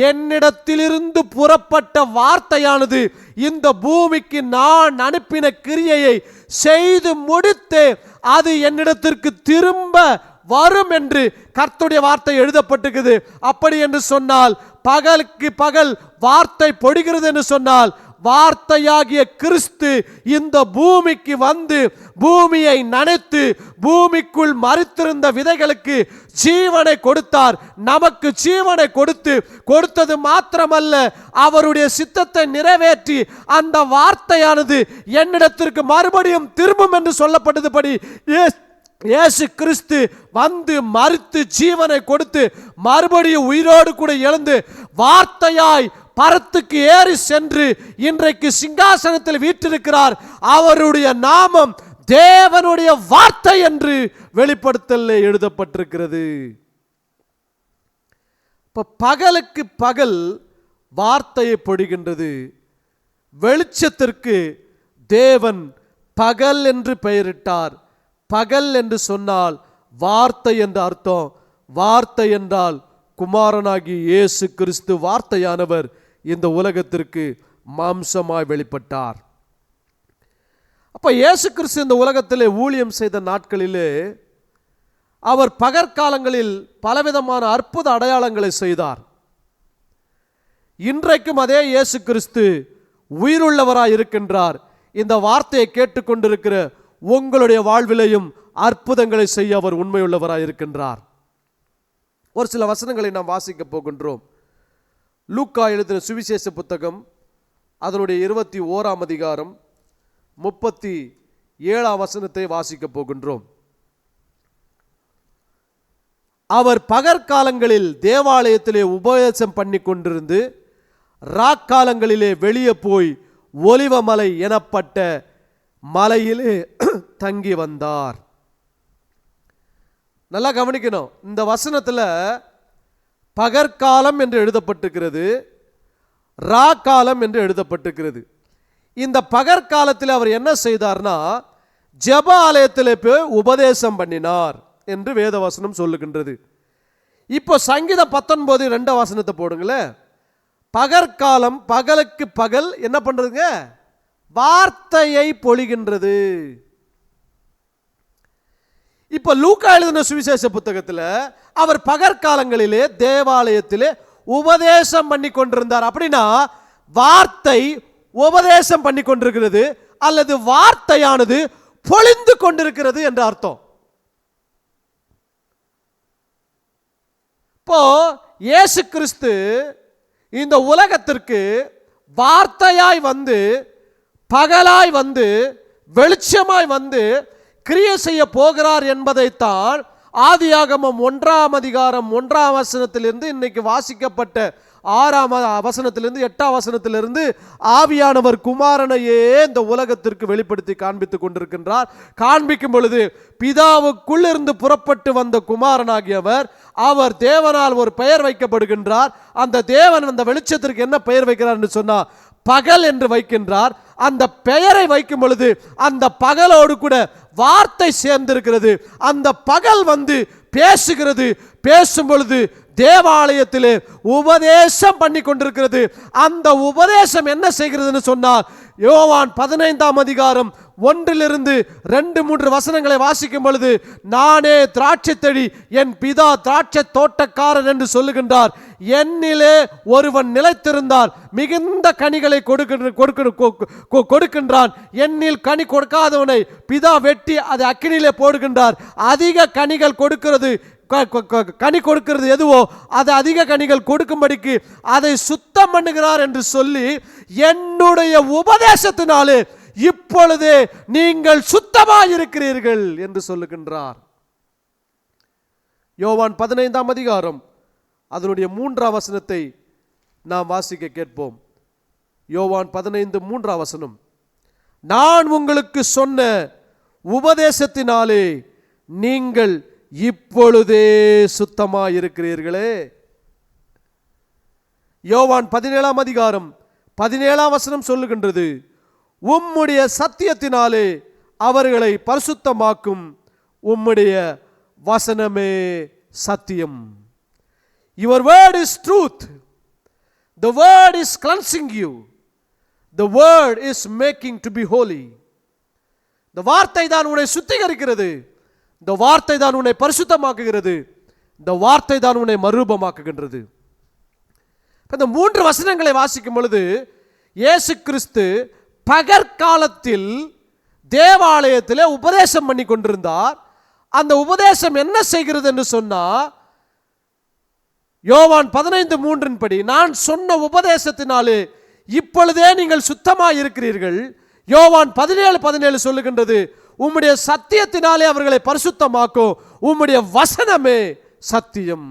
[SPEAKER 1] என்னிடத்திலிருந்து புறப்பட்ட வார்த்தையானது இந்த பூமிக்கு நான் அனுப்பின கிரியையை செய்து முடித்து அது என்னிடத்திற்கு திரும்ப வரும் என்று கர்த்தருடைய வார்த்தை எழுதப்பட்டிருக்குது. அப்படி என்று சொன்னால் பகலுக்கு பகல் வார்த்தை பொழிகிறது என்று சொன்னால் வார்த்தையாகிய கிறிஸ்து இந்த பூமிக்கு வந்து பூமியை நனைத்து பூமிக்குள் மரித்திருந்த விதைகளுக்கு ஜீவனை கொடுத்தார். நமக்கு ஜீவனை கொடுத்தது மாத்திரமல்ல, அவருடைய சித்தத்தை நிறைவேற்றி அந்த வார்த்தையானது என்னிடத்திற்கு மறுபடியும் திரும்பும் என்று சொல்லப்பட்டதுபடி இயேசு கிறிஸ்து வந்து மரித்து ஜீவனை கொடுத்து மறுபடியும் உயிரோடு கூட எழுந்து வார்த்தையாய் பரத்துக்கு ஏறி சென்று இன்றைக்கு சிங்காசனத்தில் வீற்றிருக்கிறார். அவருடைய நாமம் தேவனுடைய வார்த்தை என்று வெளிப்படுத்தலே எழுதப்பட்டிருக்கிறது. இப்ப பகலுக்கு பகல் வார்த்தையை பொழிகின்றது. வெளிச்சத்திற்கு தேவன் பகல் என்று பெயரிட்டார். பகல் என்று சொன்னால் வார்த்தை என்ற அர்த்தம். வார்த்தை என்றால் குமாரனாகி இயேசு கிறிஸ்து வார்த்தையானவர் இந்த உலகத்திற்கு மாம்சமாய் வெளிப்பட்டார். அப்ப இயேசு கிறிஸ்து இந்த உலகத்திலே ஊழியம் செய்த நாட்களிலே அவர் பகற்காலங்களில் பலவிதமான அற்புத அடையாளங்களை செய்தார். இன்றைக்கும் அதே இயேசு கிறிஸ்து உயிருள்ளவராய் இருக்கின்றார். இந்த வார்த்தையை கேட்டுக்கொண்டிருக்கிற உங்களுடைய வாழ்விலையும் அற்புதங்களை செய்ய அவர் உண்மையுள்ளவராய் இருக்கின்றார். ஒரு சில வசனங்களை நாம் வாசிக்க போகின்றோம். லூக்கா எழுதின சுவிசேஷ புத்தகம் அதனுடைய 21 அதிகாரம் 37 வசனத்தை வாசிக்க போகின்றோம். அவர் பகற்காலங்களில் தேவாலயத்திலே உபதேசம் பண்ணி கொண்டிருந்து ராக்காலங்களிலே வெளியே போய் ஒலிவமலை எனப்பட்ட மலையிலே தங்கி வந்தார். நல்லா கவனிக்கணும். இந்த வசனத்தில் பகற்காலம் என்று எழுதப்பட்டிருக்கிறது, ராக்காலம் என்று எழுதப்பட்டிருக்கிறது. இந்த பகற்காலத்தில் அவர் என்ன செய்தார்னா ஜெப ஆலயத்தில் போய் உபதேசம் பண்ணினார் என்று வேதவசனம் சொல்லுகின்றது. இப்போ சங்கீதம் 19 2 வசனத்தை போடுங்களேன். பகற்காலம் பகலுக்கு பகல் என்ன பண்றதுங்க? வார்த்தையை பொழிகின்றது. இப்ப லூக்கா எழுதின சுவிசேஷ புத்தகத்தில் அவர் பகற்காலங்களிலே தேவாலயத்திலே உபதேசம் பண்ணி கொண்டிருந்தார். அப்படின்னா வார்த்தை உபதேசம் பண்ணி கொண்டிருக்கிறது அல்லது வார்த்தையானது பொழிந்து கொண்டிருக்கிறது என்ற அர்த்தம். இப்போ இயேசு கிறிஸ்து இந்த உலகத்திற்கு வார்த்தையாய் வந்து பகலாய் வந்து வெளிச்சமாய் வந்து கிரியை செய்ய போகிறார் என்பதைத்தான் ஆதியாகமம் 1 அதிகாரம் 1 வசனத்திலிருந்து இன்னைக்கு வாசிக்கப்பட்ட 6 வசனத்திலிருந்து 8 வசனத்திலிருந்து ஆவியானவர் குமாரனையே இந்த உலகத்திற்கு வெளிப்படுத்தி காண்பித்துக் கொண்டிருக்கின்றார். காண்பிக்கும் பொழுது பிதாவுக்குள் இருந்து புறப்பட்டு வந்த குமாரனாகியவர் அவர் தேவனால் ஒரு பெயர் வைக்கப்படுகின்றார். அந்த தேவன் அந்த வெளிச்சத்திற்கு என்ன பெயர் வைக்கிறார் என்று சொன்னா பகல் என்று வைக்கின்றார். அந்த பெயரை வைக்கும் பொழுது அந்த பகலோடு கூட வார்த்தை சேர்ந்திருக்கிறது. அந்த பகல் வந்து பேசுகிறது. பேசும் பொழுது தேவாலயத்திலே உபதேசம் பண்ணி கொண்டிருக்கிறது. அந்த உபதேசம் என்ன செய்கிறதுன்னு சொன்னால் யோவான் 15 அதிகாரம் 1 2 3 வசனங்களை வாசிக்கும் பொழுது, நானே திராட்சை செடி, என் பிதா திராட்சை தோட்டக்காரர் என்று சொல்லுகின்றார். என்னிலே ஒருவன் நிலைத்திருந்தால் மிகுந்த கனிகளை கொடுக்கின்றான். என்னில் கனி கொடுக்காதவனை பிதா வெட்டி அதை அக்கினியிலே போடுகின்றார். அதிக கனிகள் கனி கொடுக்கிறது எதுவோ அது அதிக கனிகள் கொடுக்கும்படிக்கு அதை சுத்தம் பண்ணுகிறார் என்று சொல்லி, என்னுடைய உபதேசத்தினாலே இப்பொழுதே நீங்கள் சுத்தமாயிருக்கிறீர்கள் என்று சொல்லுகின்றார். யோவான் 15ஆம் அதிகாரம் அதனுடைய 3ஆம் வசனத்தை நாம் வாசிக்க கேட்போம். யோவான் 15:3 வசனம், நான் உங்களுக்கு சொன்ன உபதேசத்தினாலே நீங்கள் இப்பொழுதே சுத்தமாயிருக்கிறீர்களே. யோவான் 17ஆம் அதிகாரம் 17ஆம் வசனம் சொல்லுகின்றது, உம்முடைய சத்தியத்தினாலே அவர்களை பரிசுத்தமாக்கும், உம்முடைய வசனமே சத்தியம். Your word is truth. The word is cleansing you. The word is making to be holy. இந்த வார்த்தை தான் உன்னை சுத்திகரிக்கிறது. இந்த வார்த்தை தான் உன்னை பரிசுத்தமாக்குகிறது. இந்த வார்த்தை தான் உன்னை மறுரூபமாக்குகின்றது. இந்த 3 வசனங்களை வாசிக்கும் பொழுது, இயேசு கிறிஸ்து பகற்காலத்தில் தேவாலயத்திலே உபதேசம் பண்ணி கொண்டிருந்தார். அந்த உபதேசம் என்ன செய்கிறது என்று சொன்னா, யோவான் 15:3 படி, நான் சொன்ன உபதேசத்தினாலே இப்பொழுதே நீங்கள் சுத்தமாய் இருக்கிறீர்கள். யோவான் 17:17 சொல்லுகின்றது, உம்முடைய சத்தியத்தினாலே அவர்களை பரிசுத்தமாக்கும், உம்முடைய வசனமே சத்தியம்.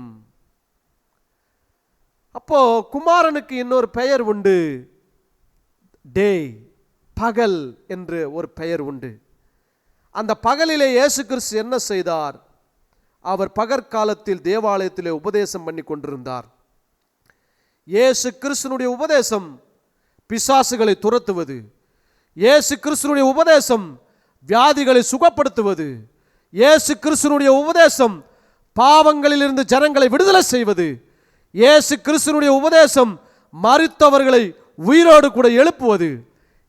[SPEAKER 1] அப்போ குமாரனுக்கு இன்னொரு பெயர் உண்டு, டே, பகல் என்று ஒரு பெயர் உண்டு. அந்த பகலிலே இயேசு கிறிஸ்து என்ன செய்தார்? அவர் பகற்காலத்தில் தேவாலயத்திலே உபதேசம் பண்ணி கொண்டிருந்தார். இயேசு கிறிஸ்துனுடைய உபதேசம் பிசாசுகளை துரத்துவது, இயேசு கிறிஸ்துனுடைய உபதேசம் வியாதிகளை சுகப்படுத்துவது, இயேசு கிறிஸ்துனுடைய உபதேசம் பாவங்களிலிருந்து ஜனங்களை விடுதலை செய்வது, இயேசு கிறிஸ்துனுடைய உபதேசம் மரித்தவர்களை உயிரோடு கூட எழுப்புவது,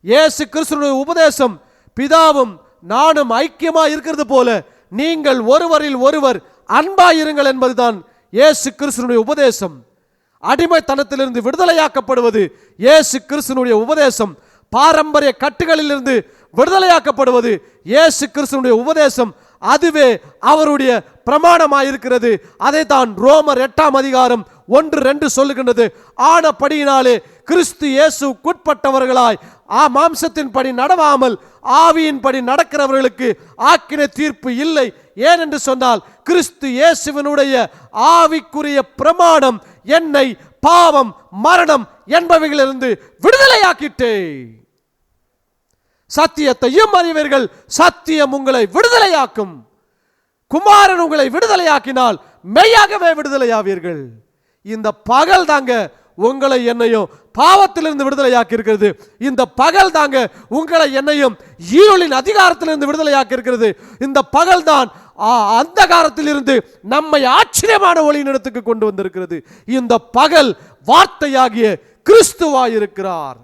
[SPEAKER 1] இயேசு கிறிஸ்துனுடைய உபதேசம் பிதாவும் நானும் ஐக்கியமாக இருக்கிறது போல நீங்கள் ஒருவரில் ஒருவர் அன்பாயிருங்கள் என்பதுதான் இயேசு கிறிஸ்துனுடைய உபதேசம். அடிமைத்தனத்திலிருந்து விடுதலையாக்கப்படுவது இயேசு கிறிஸ்துனுடைய உபதேசம். பாரம்பரிய கட்டுகளிலிருந்து விடுதலையாக்கப்படுவது இயேசு கிறிஸ்துனுடைய உபதேசம். அதுவே அவருடைய பிரமாணமாயிருக்கிறது. அதை தான் ரோமர் 8ஆம் அதிகாரம் 1-2 சொல்லுகின்றது. ஆனபடியினாலே கிறிஸ்து இயேசுக்குட்பட்டவர்களாய் மாம்சத்தின் படி நடவாமல் ஆவியின் படி நடக்கிறவர்களுக்கு ஆக்கினை தீர்ப்பு இல்லை. ஏனென்று சொன்னால், கிறிஸ்து இயேசுவினுடைய ஆவிக்குரிய பிரமாணம் என்னை பாவம் மரணம் என்பவைகளிலிருந்து விடுதலையாக்கிட்டே. சத்தியத்தையும் அறிவீர்கள், சத்தியம் உங்களை விடுதலையாக்கும். குமாரன் உங்களை விடுதலையாக்கினால் மெய்யாகவே விடுதலையாவீர்கள். இந்த பகல் தாங்க உங்களை என்னையும் பாவத்திலிருந்து விடுதலையாக்கி இருக்கிறது. இந்த பகல் தாங்க உங்களை என்னையும் இருளின் அதிகாரத்திலிருந்து விடுதலையாக்கி இருக்கிறது. இந்த பகல் தான் அந்தகாரத்திலிருந்து நம்மை ஆச்சரியமான ஒளியினிடத்துக்கு கொண்டு வந்திருக்கிறது. இந்த பகல் வார்த்தையாகிய கிறிஸ்துவாயிருக்கிறார்.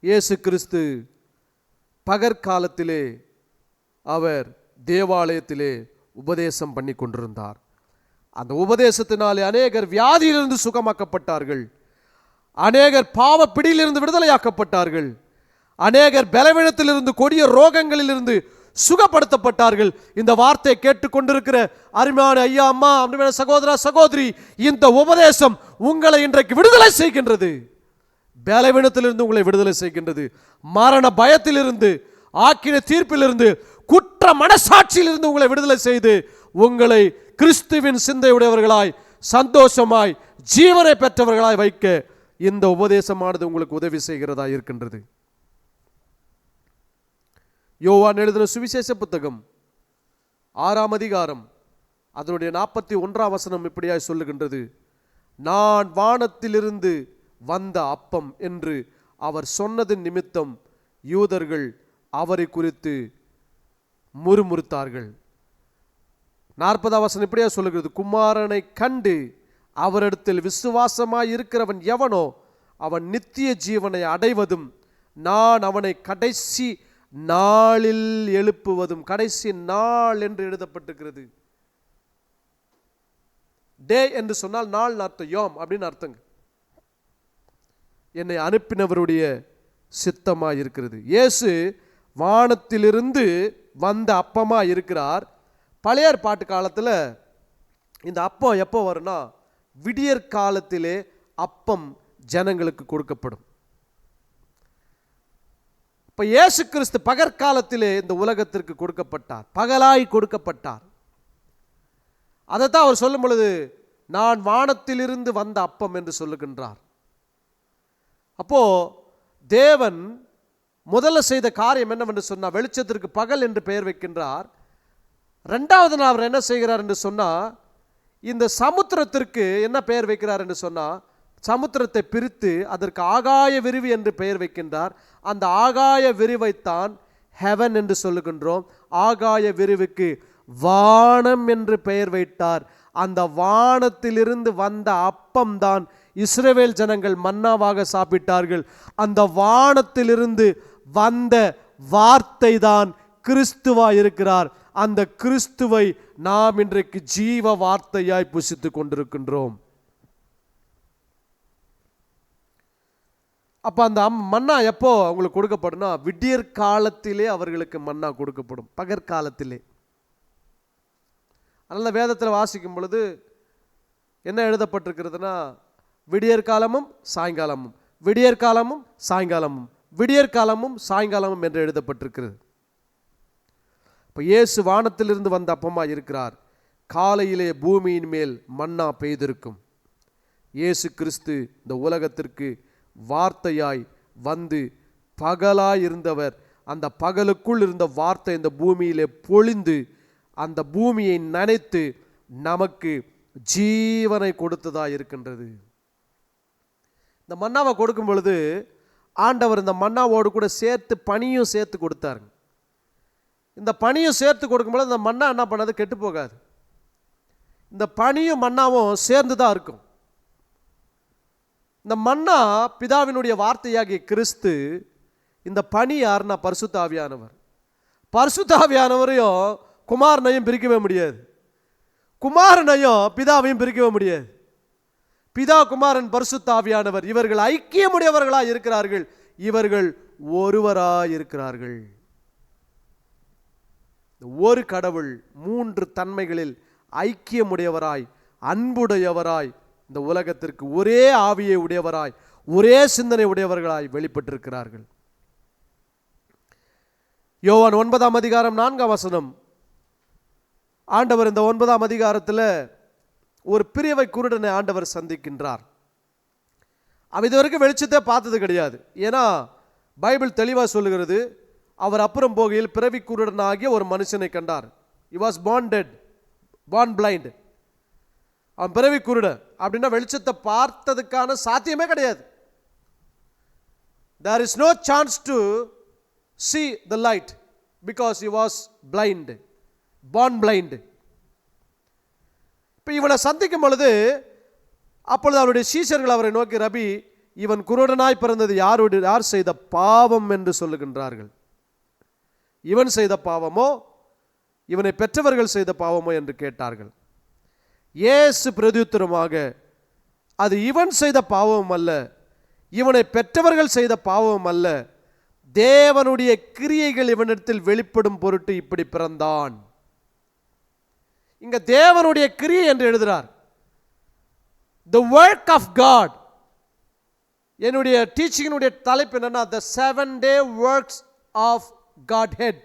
[SPEAKER 1] இயேசு கிறிஸ்து பகற்காலத்திலே அவர் தேவாலயத்திலே உபதேசம் பண்ணி கொண்டிருந்தார். அந்த உபதேசத்தினாலே அநேகர் வியாதியிலிருந்து சுகமாக்கப்பட்டார்கள், அநேகர் பாவ பிடியிலிருந்து விடுதலையாக்கப்பட்டார்கள், அநேகர் பலவீனத்திலிருந்து கொடிய ரோகங்களிலிருந்து சுகப்படுத்தப்பட்டார்கள். இந்த வார்த்தையை கேட்டுக்கொண்டிருக்கிற அருமையான ஐயா, அம்மா, அருமையான சகோதரா, சகோதரி, இந்த உபதேசம் உங்களை இன்றைக்கு விடுதலை செய்கின்றது. பலவீனத்திலிருந்து உங்களை விடுதலை செய்கின்றது. மரண பயத்திலிருந்து, ஆக்கினை தீர்ப்பிலிருந்து, குற்ற மனசாட்சியிலிருந்து உங்களை விடுதலை செய்து உங்களை கிறிஸ்துவின் சிந்தையுடையவர்களாய் சந்தோஷமாய் ஜீவனை பெற்றவர்களாய் வைக்க இந்த உபதேசமானது உங்களுக்கு உதவி செய்கிறதா இருக்கின்றது. யோவான் எழுதின சுவிசேஷ புத்தகம் 6ஆம் அதிகாரம் அதனுடைய 41ஆம் வசனம் இப்படியாய் சொல்லுகின்றது, நான் வானத்திலிருந்து வந்த அப்பம் என்று அவர் சொன்னதின் நிமித்தம் யூதர்கள் அவரை குறித்து முறுமுறுத்தார்கள். 40ஆம் வசனம் இப்படியா சொல்லுகிறது, குமாரனை கண்டு அவரிடத்தில் விசுவாசமாய் இருக்கிறவன் எவனோ அவன் நித்திய ஜீவனை அடைவதும் நான் அவனை கடைசி நாளில் எழுப்புவதும். கடைசி நாள் என்று எழுதப்பட்டிருக்கிறது. டே என்று சொன்னால் நாள் அர்த்தம், யோம் அப்படின்னு அர்த்தங்க. என்னை அனுப்பினவருடைய சித்தமாக இருக்கிறது. இயேசு வானத்திலிருந்து வந்த அப்பமா இருக்கிறார். பழைய ஏற்பாட்டு காலத்தில் இந்த அப்பம் எப்போ வரும்னா விடியற் காலத்திலே அப்பம் ஜனங்களுக்கு கொடுக்கப்படும். இப்ப இயேசு கிறிஸ்து பகற்காலத்திலே இந்த உலகத்திற்கு கொடுக்கப்பட்டார், பகலாய் கொடுக்கப்பட்டார். அதைத்தான் அவர் சொல்லும் பொழுது நான் வானத்திலிருந்து வந்த அப்பம் என்று சொல்லுகின்றார். அப்போ தேவன் முதல்ல செய்த காரியம் என்னவென்று சொன்னால் வெளிச்சத்திற்கு பகல் என்று பெயர் வைக்கின்றார். ரெண்டாவது நாள் அவர் என்ன செய்கிறார் என்று சொன்னால் இந்த சமுத்திரத்திற்கு என்ன பெயர் வைக்கிறார் என்று சொன்னால் சமுத்திரத்தை பிரித்து அதற்கு ஆகாய விரிவு என்று பெயர் வைக்கின்றார். அந்த ஆகாய விரிவைத்தான் ஹெவன் என்று சொல்லுகின்றோம். ஆகாய விரிவுக்கு வானம் என்று பெயர் வைத்தார். அந்த வானத்திலிருந்து வந்த அப்பம் தான் இஸ்ரவேல் ஜனங்கள் மன்னாவாக சாப்பிட்டார்கள். அந்த வானத்திலிருந்து வந்த வார்த்தை தான் கிறிஸ்துவாய் இருக்கிறார். அந்த கிறிஸ்துவை நாம் இன்றைக்கு ஜீவ வார்த்தையாய் புசித்துக் கொண்டிருக்கின்றோம். அப்ப அந்த மன்னா எப்போ அவங்களுக்கு கொடுக்கப்படும்னா விடியற் காலத்திலே அவர்களுக்கு மன்னா கொடுக்கப்படும், பகற்காலத்திலே. அதனால வேதத்தில் வாசிக்கும் பொழுது என்ன எழுதப்பட்டிருக்கிறதுனா விடியற் காலமும் சாயங்காலமும், விடியற் காலமும் சாயங்காலமும், விடியற் காலமும் சாயங்காலமும் என்று எழுதப்பட்டிருக்கிறது. இப்போ இயேசு வானத்திலிருந்து வந்த அப்பமா இருக்கிறார். காலையிலே பூமியின் மேல் மன்னா பெய்திருக்கும். இயேசு கிறிஸ்து இந்த உலகத்திற்கு வார்த்தையாய் வந்து பகலாய் இருந்தவர். அந்த பகலுக்குள் இருந்த வார்த்தை இந்த பூமியிலே பொழிந்து அந்த பூமியை நனைத்து நமக்கு ஜீவனை கொடுத்ததாக இருக்கின்றது. இந்த மன்னாவை கொடுக்கும் பொழுது ஆண்டவர் இந்த மன்னாவோடு கூட சேர்த்து பனியும் சேர்த்து கொடுத்தாருங்க. இந்த பனியும் சேர்த்து கொடுக்கும்போது இந்த மன்னா என்ன பண்ணாது, கெட்டு போகாது. இந்த பனியும் மன்னாவும் சேர்ந்து தான் இருக்கும். இந்த மன்னா பிதாவினுடைய வார்த்தையாகிய கிறிஸ்து. இந்த பனி யாருன்னா பரிசுத்த ஆவியானவர். பரிசுத்த ஆவியானவரையும் குமாரனையும் பிரிக்கவே முடியாது, குமாரனையும் பிதாவையும் பிரிக்கவே முடியாது. பிதா குமாரன் பரிசுத்த ஆவியானவர் இவர்கள் ஐக்கியமுடையவர்களாய் இருக்கிறார்கள். இவர்கள் ஒருவராய் இருக்கிறார்கள். ஒரு கடவுள் மூன்று தன்மைகளில் ஐக்கியமுடையவராய் அன்புடையவராய் இந்த உலகத்திற்கு ஒரே ஆவியை உடையவராய் ஒரே சிந்தனை உடையவர்களாய் வெளிப்பட்டிருக்கிறார்கள். யோவான் 9ஆம் அதிகாரம் 4ஆம் வசனம். ஆண்டவர் இந்த 9ஆம் அதிகாரத்தில் ஒரு பிரியவை குருடனை ஆண்டவர் சந்திக்கின்றார். அவன் இதுவரைக்கும் வெளிச்சத்தை பார்த்தது கிடையாது. ஏன்னா பைபிள் தெளிவாக சொல்லுகிறது, அவர் அப்புறம் போகையில் பிறவி குருடனாகிய ஒரு மனுஷனை கண்டார். he was born dead, born blind. அவன் பிறவி குருடன் அப்படின்னா வெளிச்சத்தை பார்த்ததுக்கான சாத்தியமே கிடையாது. there is no chance to see the light because he was blind, born blind. இப்போ இவனை சந்திக்கும் பொழுது அப்பொழுது அவருடைய சீஷர்கள் அவரை நோக்கி, ரபி, இவன் குருடனாய் பிறந்தது யார் செய்த பாவம் என்று சொல்லுகின்றார்கள். இவன் செய்த பாவமோ இவனை பெற்றவர்கள் செய்த பாவமோ என்று கேட்டார்கள். இயேசு பிரதியுத்தரமாக, அது இவன் செய்த பாவம் அல்ல, இவனை பெற்றவர்கள் செய்த பாவம் அல்ல, தேவனுடைய கிரியைகள் இவனிடத்தில் வெளிப்படும் பொருட்டு இப்படி பிறந்தான். இங்க தேவனுடைய கிரியை என்று எழுதுகிறார். the work of God. என்னுடைய டீச்சிங்கினுடைய தலைப்பு என்னன்னா the 7-day works of Godhead.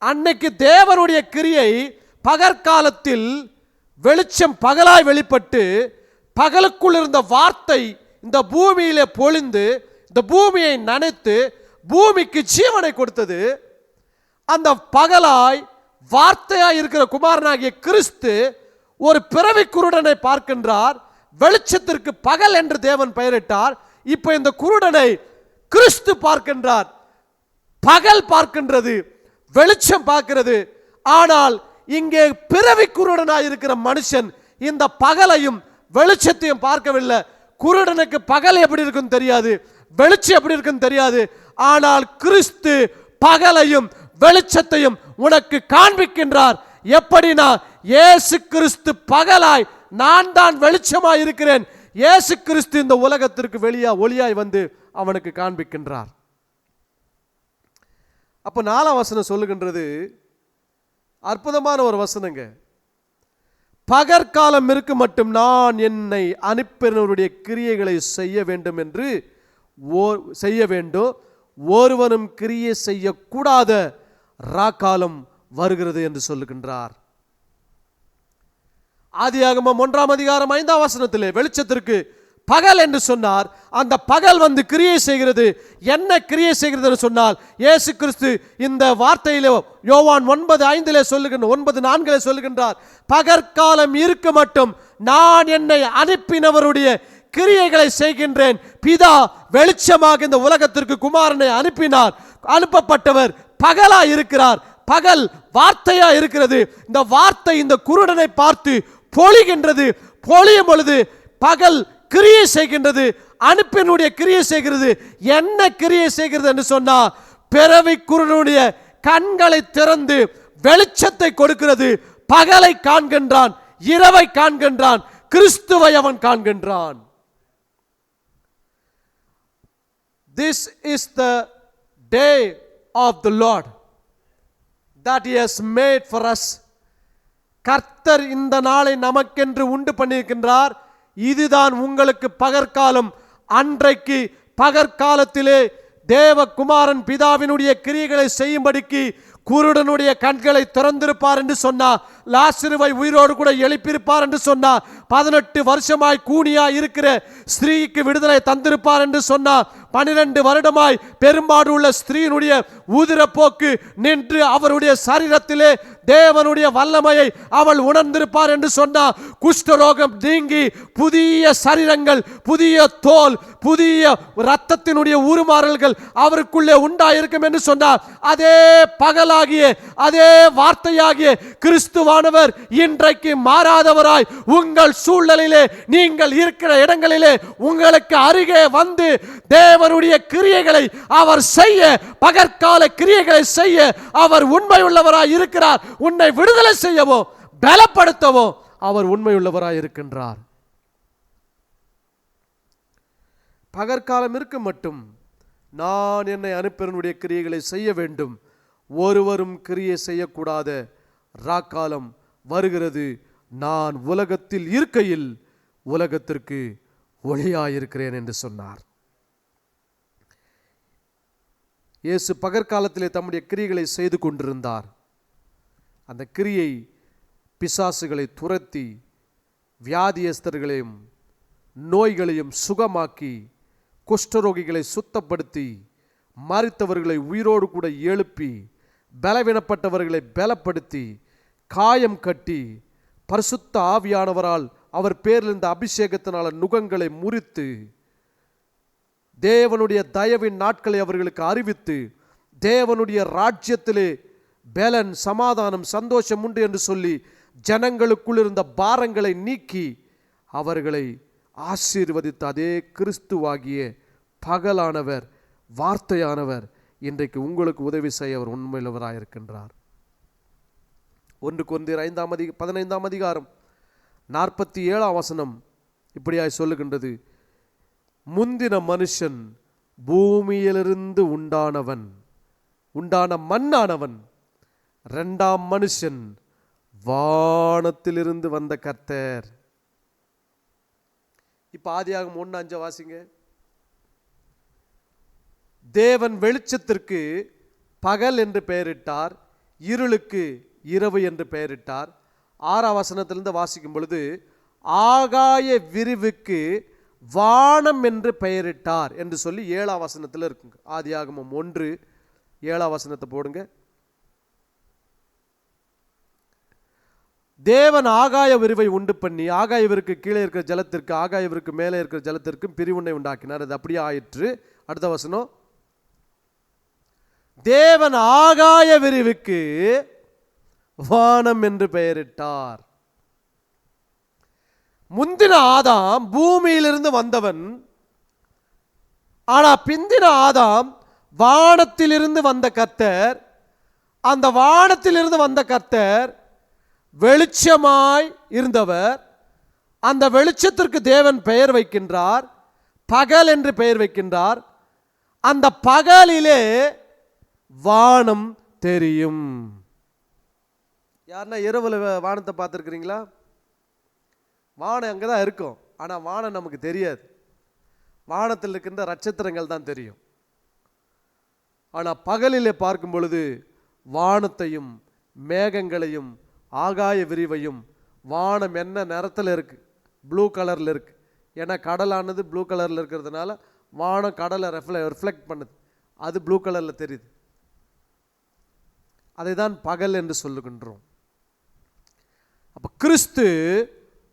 [SPEAKER 1] அன்னைக்கு தேவனுடைய கிரியை பகற்காலத்தில் வெளிச்சம் பகலாய் வெளிப்பட்டு பகலுக்குள் இருந்த வார்த்தை இந்த பூமியிலே பொழிந்து இந்த பூமியை நனைத்து பூமிக்கு ஜீவனை கொடுத்தது. அந்த பகலாய் வார்த்தையாய் இருக்கிற குமாரனாகிய கிறிஸ்து ஒரு பிறவி குருடனை பார்க்கின்றார். வெளிச்சத்திற்கு பகல் என்று தேவன் பெயரிட்டார். இப்ப இந்த குருடனை கிறிஸ்து பார்க்கின்றார். பகல் பார்க்கின்றது, வெளிச்சம் பார்க்கிறது. ஆனால் இங்கே பிறவி குருடனாய் இருக்கிற மனுஷன் இந்த பகலையும் வெளிச்சத்தையும் பார்க்கவில்லை, குருடனுக்கு பகல் எப்படி இருக்குன்னு தெரியாது, வெளிச்சம் எப்படி இருக்குன்னு தெரியாது. ஆனால் கிறிஸ்து பகலையும் வெளிச்சத்தையும் உனக்கு காண்பிக்கின்றார். எப்படினா, இயேசு கிறிஸ்து பகலாய், நான் தான் வெளிச்சமாய் இருக்கிறேன். இயேசு கிறிஸ்து இந்த உலகத்திற்கு ஒளியாய் வந்து அவனுக்கு காண்பிக்கின்றார். அப்ப 4ஆம் வசனம் சொல்லுகின்றது அற்புதமான ஒரு வசனங்க. பகற்காலம் இருக்கு மட்டும் நான் என்னை அனுப்பினவருடைய கிரியைகளை செய்ய வேண்டும் என்று செய்ய வேண்டும், ஒருவனும் கிரியை செய்யக்கூடாத ராக்காலம் வருகிறது என்று சொல்லுகின்றார். ஆதியாகமம் 1ஆம் அதிகாரம் 5ஆம் வசனத்திலே வெளிச்சத்திற்கு பகல் என்று சொன்னார். அந்த பகல் வந்து கிரியை செய்கிறது. என்ன கிரியை செய்கிறது என்று சொன்னால், இயேசு கிறிஸ்து இந்த வார்த்தையிலே யோவான் 9:5 சொல்லுகின்ற 9:4 சொல்லுகின்றார், பகற்காலம் இருக்க மட்டும் நான் என்னை அனுப்பினவருடைய கிரியைகளை செய்கின்றேன். பிதா வெளிச்சமாக இந்த உலகத்திற்கு குமாரனை அனுப்பினார். அனுப்பப்பட்டவர் பகலா இருக்கிறார். பகல் வார்த்தையா இருக்கிறது. இந்த வார்த்தை இந்த குருடனை பார்த்து பொழிகின்றது. பொழியும் பொழுது பகல் கிரியை செய்கின்றது. அனுப்பினுடைய கிரியை செய்கிறது. என்ன கிரியை செய்கிறது என்று சொன்னா, பிறவி குருடனுடைய கண்களை திறந்து வெளிச்சத்தை கொடுக்கிறது. பகலை காண்கின்றான், இரவை காண்கின்றான், கிறிஸ்துவை அவன் காண்கின்றான். This is the day of the Lord that he has made for us. கர்த்தர் இந்த நாளை நமக்கென்று உண்டு பண்ணியிருக்கின்றார். இதுதான் உங்களுக்கு பகற்காலம். அன்றைக்கு பகற்காலத்திலே தேவகுமாரன் பிதாவினுடைய கிரியைகளை செய்யும்படிக்கு குருடனுடைய கண்களை திறந்திருப்பார் என்று சொன்னார். லாசருவை உயிரோடு கூட எழுப்பியிருப்பார் என்று சொன்னார். 18 வருஷமாய் கூனியாய் இருக்கிற ஸ்திரீக்கு விடுதலை தந்திருப்பார் என்று சொன்னார். 12 வருடமாய் பெரும்பாடு உள்ள ஸ்திரீனுடைய ஊதிரப்போக்கு நின்று அவருடைய சரீரத்திலே தேவனுடைய வல்லமையை அவள் உணர்ந்திருப்பார் என்று சொன்னார். குஷ்டரோகம் நீங்கி புதிய சரீரங்கள், புதிய தோல், புதிய இரத்தத்தினுடைய உருமாறல்கள் அவருக்குள்ளே உண்டாயிருக்கும் என்று சொன்னார். அதே பகலாகிய அதே வார்த்தையாகிய கிறிஸ்துவானவர் இன்றைக்கு மாறாதவராய் உங்கள் சூழ்நிலையிலே, நீங்கள் இருக்கிற இடங்களிலே உங்களுக்கு அருகே வந்து தேவனுடைய கிரியைகளை அவர் செய்ய, பகற்கால கிரியைகளை செய்ய அவர் உண்மை உள்ளவராய் இருக்கிறார். உன்னை விடுதலை செய்யவோ பலப்படுத்தவோ அவர் உண்மை உள்ளவராய் இருக்கின்றார். பகற்காலம் இருக்க மட்டும் நான் என்னை அனுப்பினவருடைய கிரியைகளை செய்ய வேண்டும், ஒருவரும் கிரியை செய்யக்கூடாத ராக்காலம் வருகிறது. நான் உலகத்தில் இருக்கையில் உலகத்திற்கு ஒளியாயிருக்கிறேன் என்று சொன்னார். இயேசு பகற்காலத்திலே தம்முடைய கிரியைகளை செய்து கொண்டிருந்தார். அந்த கிரியை பிசாசுகளை துரத்தி வியாதியஸ்தர்களையும் நோய்களையும் சுகமாக்கி, குஷ்டரோகிகளை சுத்தப்படுத்தி, மரித்தவர்களை உயிரோடு கூட எழுப்பி, பலவீனப்பட்டவர்களை பலப்படுத்தி, காயம் கட்டி, பரிசுத்த ஆவியானவரால் அவர் பேரில் இருந்த அபிஷேகத்தினால நுகங்களை முறித்து, தேவனுடைய தயவின் நாட்களை அவர்களுக்கு அறிவித்து, தேவனுடைய ராஜ்யத்திலே பலன், சமாதானம், சந்தோஷம் உண்டு என்று சொல்லி ஜனங்களுக்குள் இருந்த பாரங்களை நீக்கி அவர்களை ஆசீர்வதித்த அதே கிறிஸ்துவாகிய பகலானவர், வார்த்தையானவர் இன்றைக்கு உங்களுக்கு உதவி செய்ய அவர் உண்மையுள்ளவராயிருக்கின்றார். 1 கொரிந்தியர் 15ஆம் அதிகாரம் 47ஆம் வசனம் இப்படியாய் சொல்லுகின்றது, முந்தின மனுஷன் பூமியிலிருந்து உண்டான மண்ணானவன், 2ஆம் மனுஷன் வானத்திலிருந்து வந்த கர்த்தர். இப்ப ஆதியாகமம் 1:5 வாசிங்க. தேவன் வெளிச்சத்திற்கு பகல் என்று பெயரிட்டார், இருளுக்கு இரவு என்று பெயரிட்டார். 6ஆம் வசனத்திலிருந்து வாசிக்கும் பொழுது ஆகாய விரிவுக்கு வானம் என்று பெயரிட்டார் என்று சொல்லி 7ஆம் வசனத்தில் இருக்குங்க. ஆதியாகமம் 1:7ஆம் வசனத்தை போடுங்க. தேவன் ஆகாய விரிவை உண்டு பண்ணி ஆகாய விருக்கு கீழே இருக்கிற ஜலத்திற்கு ஆகாய விருக்கு மேலே இருக்கிற ஜலத்திற்கும் பிரிவுனை உண்டாக்கினார். அது அப்படியே ஆயிற்று. அடுத்த வசனம், தேவன் ஆகாய விரிவுக்கு வானம் என்று பெயரிட்டார். முந்தின ஆதாம் பூமியிலிருந்து வந்தவன், ஆனா பிந்தின ஆதாம் வானத்திலிருந்து வந்த கர்த்தர். அந்த வானத்திலிருந்து வந்த கர்த்தர் வெளிச்சமாய் இருந்தவர். அந்த வெளிச்சத்திற்கு தேவன் பெயர் வைக்கின்றார், பகல் என்று பெயர் வைக்கின்றார். அந்த பகலிலே வானம் தெரியும். யாருன்னா இரவுல வானத்தை பார்த்துருக்கிறீங்களா? வானம் அங்கே தான் இருக்கும், ஆனால் வானம் நமக்கு தெரியாது. வானத்தில் இருக்கின்ற நட்சத்திரங்கள் தான் தெரியும். ஆனால் பகலிலே பார்க்கும் பொழுது வானத்தையும் மேகங்களையும் ஆகாய விரிவையும், வானம் என்ன நிறத்தில் இருக்கு, ப்ளூ கலரில் இருக்கு. ஏன்னா கடலானது ப்ளூ கலரில் இருக்கிறதுனால வானம் கடலை ரிஃப்ளெக்ட் பண்ணுது, அது ப்ளூ கலரில் தெரியுது. அதை தான் பகல் என்று சொல்லுகின்றோம். அப்ப கிறிஸ்து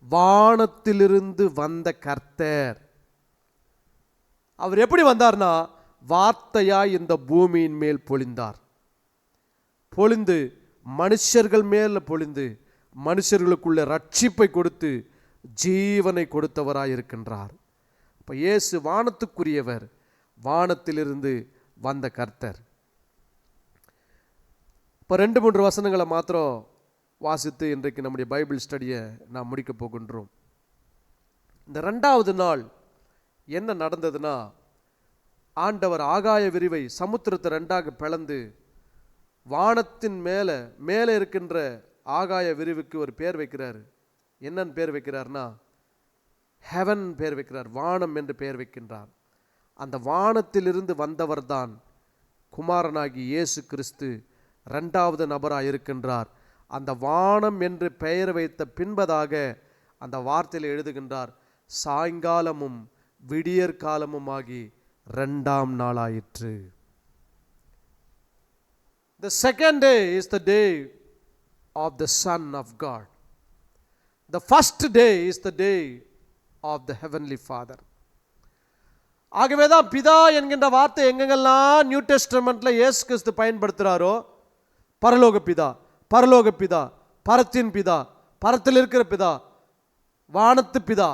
[SPEAKER 1] வானத்திலிருந்து வந்த கர்த்தர். அவர் எப்படி வந்தார்னா, வார்த்தையாய் இந்த பூமியின் மேல் பொழிந்தார். பொழிந்து மனுஷர்கள் மேல் பொழிந்து மனுஷர்களுக்குள்ள ரட்சிப்பை கொடுத்து ஜீவனை கொடுத்தவராய் இருக்கின்றார். இப்போ இயேசு வானத்துக்குரியவர், வானத்திலிருந்து வந்த கர்த்தர். இப்போ 2-3 வசனங்களை மாத்திரம் வாசித்து இன்றைக்கு நம்முடைய பைபிள் ஸ்டடியை நாம் முடிக்க போகின்றோம். இந்த 2வது நாள் என்ன நடந்ததுன்னா, ஆண்டவர் ஆகாய விரிவை சமுத்திரத்தை 2ஆக பிளந்து வானத்தின் மேலே இருக்கின்ற ஆகாய விரிவுக்கு ஒரு பேர் வைக்கிறார். என்னன்னு பேர் வைக்கிறார்னா, ஹெவன் பேர் வைக்கிறார், வானம் என்று பெயர் வைக்கின்றார். அந்த வானத்திலிருந்து வந்தவர் தான் குமாரனாகி இயேசு கிறிஸ்து 2வது நபராக இருக்கின்றார். அந்த வானம் என்று பெயர் வைத்த பின்பதாக அந்த வார்த்தையில் எழுதுகின்றார், சாயங்காலமும் விடியற் காலமும் ஆகி 2ஆம் நாளாயிற்று. The second day is the day of the Son of God. The first day is the day of the Heavenly Father. ஆகவேதான் பிதா என்கின்ற வார்த்தை எங்கெங்கெல்லாம் நியூ டெஸ்டமெண்ட்ல இயேசு கிறிஸ்து பயன்படுத்துகிறாரோ, பரலோக பிதா, பரலோக பிதா, பரத்தின் பிதா, பரத்தில் இருக்கிற பிதா, வானத்து பிதா.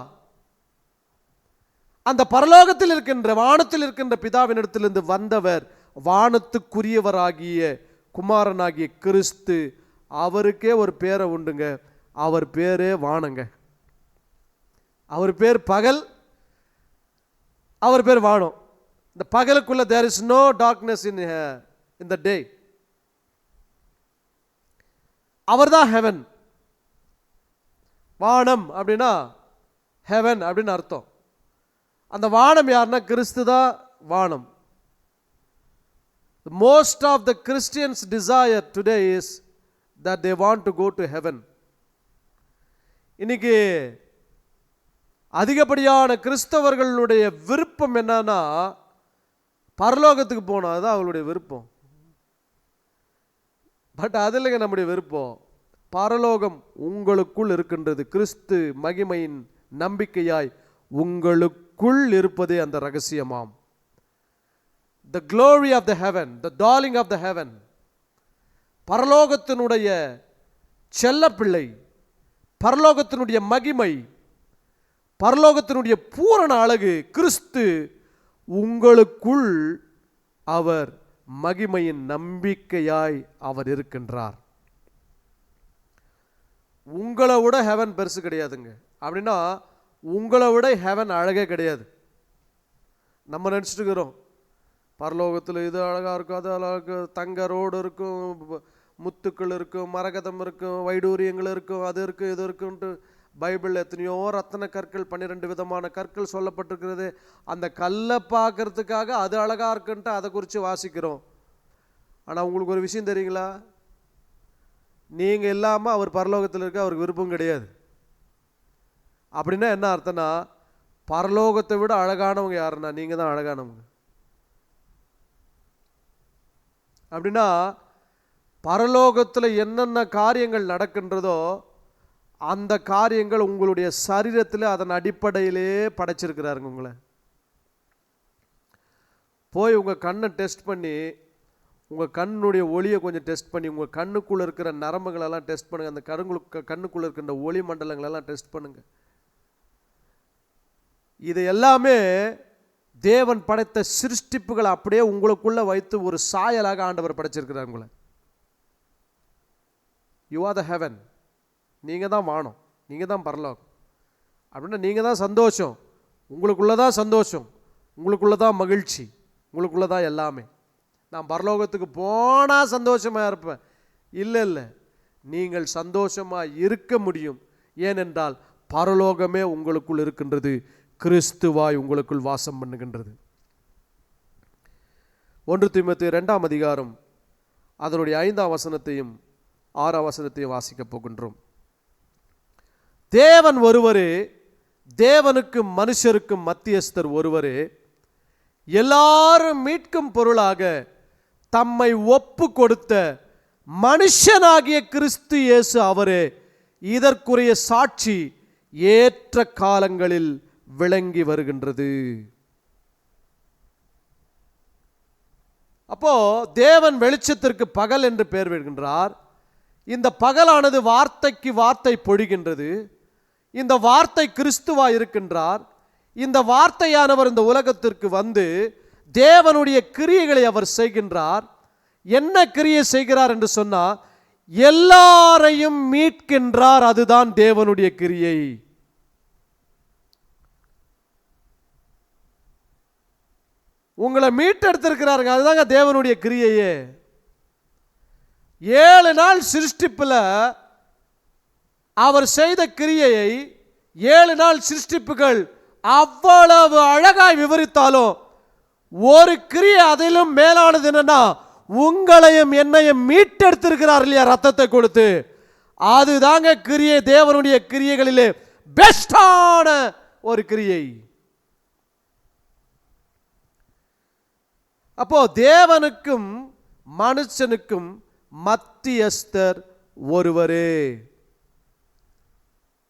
[SPEAKER 1] அந்த பரலோகத்தில் இருக்கின்ற வானத்தில் இருக்கின்ற பிதாவினிடத்திலிருந்து வந்தவர் வானத்துக்குரியவராகிய குமாரனாகிய கிறிஸ்து. அவருக்கே ஒரு பேரை உண்டுங்க, அவர் பேரே வானங்க. அவர் பேர் பகல், அவர் பேர் வானம். இந்த பகலுக்குள்ள there is no darkness in the day. அவர்தான் ஹெவன். வானம் அப்படின்னா ஹெவன் அப்படின்னு அர்த்தம். அந்த வானம் யாருன்னா கிறிஸ்து தான் வானம். Most of the Christians' desire today is that they want to go to heaven. இன்னைக்கு அதிகப்படியான கிறிஸ்தவர்களுடைய விருப்பம் என்னன்னா, பரலோகத்துக்கு போகணும், அதுதான் அவங்களுடைய விருப்பம். பட் அது இல்லைங்க நம்முடைய விருப்பம். பரலோகம் உங்களுக்குள் இருக்கின்றது. கிறிஸ்து மகிமையின் நம்பிக்கையாய் உங்களுக்குள் இருப்பதே அந்த ரகசியமாம். The glory of the heaven, the darling of the heaven, பரலோகத்தினுடைய செல்ல பிள்ளை, பரலோகத்தினுடைய மகிமை, பரலோகத்தினுடைய பூரண அழகு கிறிஸ்து உங்களுக்குள் அவர் மகிமையின் நம்பிக்கையாய் அவர் இருக்கின்றார். உங்களை விட ஹெவன் பெருசு கிடையாதுங்க. அப்படின்னா உங்களை விட ஹெவன் அழகே கிடையாது. நம்ம நினச்சிட்டு இருக்கிறோம் பரலோகத்தில் இது அழகாக இருக்கும், அது அழகாக இருக்கும், தங்க ரோடு இருக்கும், முத்துக்கள் இருக்கும், மரகதம் இருக்கும், வைடூரியங்கள் இருக்கும், அது இருக்கும், இது இருக்குன்ட்டு பைபிளில் எத்தனையோ ரத்தன கற்கள், 12 விதமான கற்கள் சொல்லப்பட்டிருக்கிறது. அந்த கல்லை பார்க்கறதுக்காக அது அழகாக இருக்குன்ட்டு அதை குறித்து வாசிக்கிறோம். ஆனால் உங்களுக்கு ஒரு விஷயம் தெரியுங்களா? நீங்கள் இல்லாமல் அவர் பரலோகத்தில் இருக்க அவருக்கு விருப்பம் கிடையாது. அப்படின்னா என்ன அர்த்தம்னா, பரலோகத்தை விட அழகானவங்க யாருன்னா நீங்கள் தான் அழகானவங்க. அப்படின்னா பரலோகத்தில் என்னென்ன காரியங்கள் நடக்கின்றதோ அந்த காரியங்கள் உங்களுடைய சரீரத்தில் அதன் அடிப்படையிலே படைச்சிருக்கிறாருங்க. உங்களை போய் உங்கள் கண்ணை டெஸ்ட் பண்ணி, உங்கள் கண்ணுடைய ஒளியை கொஞ்சம் டெஸ்ட் பண்ணி, உங்கள் கண்ணுக்குள்ளே இருக்கிற நரம்புகளெல்லாம் டெஸ்ட் பண்ணுங்கள். அந்த கண்ணுக்குள்ளே இருக்கின்ற ஒளி மண்டலங்களெல்லாம் டெஸ்ட் பண்ணுங்கள். இது எல்லாமே தேவன் படைத்த சிருஷ்டிப்புகளை அப்படியே உங்களுக்குள்ள வைத்து ஒரு சாயலாக ஆண்டவர் படைச்சிருக்கிறார் உங்களை. You are the heaven. நீங்கள் தான் வானம், நீங்கள் தான் பரலோகம். அப்படின்னா நீங்கள் தான் சந்தோஷம், உங்களுக்குள்ள தான் சந்தோஷம், உங்களுக்குள்ள தான் மகிழ்ச்சி, உங்களுக்குள்ள தான் எல்லாமே. நான் பரலோகத்துக்கு போனால் சந்தோஷமாக இருப்பேன். இல்லை இல்லை, நீங்கள் சந்தோஷமாக இருக்க முடியும். ஏனென்றால் பரலோகமே உங்களுக்குள் இருக்கின்றது, கிறிஸ்துவாய் உங்களுக்குள் வாசம் பண்ணுகின்றது. 1 தீமோத்தேயு 2ஆம் அதிகாரம் அதனுடைய 5ஆம் வசனத்தையும் 6ஆம் வசனத்தையும் வாசிக்கப் போகின்றோம். தேவன் ஒருவரே, தேவனுக்கும் மனுஷருக்கும் மத்தியஸ்தர் ஒருவரே, எல்லாரும் மீட்கும் பொருளாக தம்மை ஒப்பு கொடுத்த மனுஷனாகிய கிறிஸ்து இயேசு அவரே இதற்குரிய சாட்சி ஏற்ற காலங்களில் விளங்கி வருகின்றது. அப்போ தேவன் வெளிச்சத்திற்கு பகல் என்று பெயர் விடுகின்றார். இந்த பகலானது வார்த்தைக்கு வார்த்தை பொழிகின்றது. இந்த வார்த்தை கிறிஸ்துவாய் இருக்கின்றார். இந்த வார்த்தையானவர் இந்த உலகத்திற்கு வந்து தேவனுடைய கிரியைகளை அவர் செய்கின்றார். என்ன கிரியை செய்கிறார் என்று சொன்னால், எல்லாரையும் மீட்கின்றார். அதுதான் தேவனுடைய கிரியை. உங்களை மீட்டெடுத்திருக்கிறாருங்க, அதுதாங்க தேவனுடைய கிரியையே. 7 நாள் சிருஷ்டிப்பில் அவர் செய்த கிரியையை 7 நாள் சிருஷ்டிப்புகள் அவ்வளவு அழகாய் விவரித்தாலும் ஒரு கிரியை அதிலும் மேலானது என்னன்னா, உங்களையும் என்னையும் மீட்டெடுத்திருக்கிறார் இல்லையா, ரத்தத்தை கொடுத்து. அதுதாங்க கிரியை, தேவனுடைய கிரியைகளிலே பெஸ்டான ஒரு கிரியை. அப்போ தேவனுக்கும் மனுஷனுக்கும் மத்தியஸ்தர் ஒருவரே.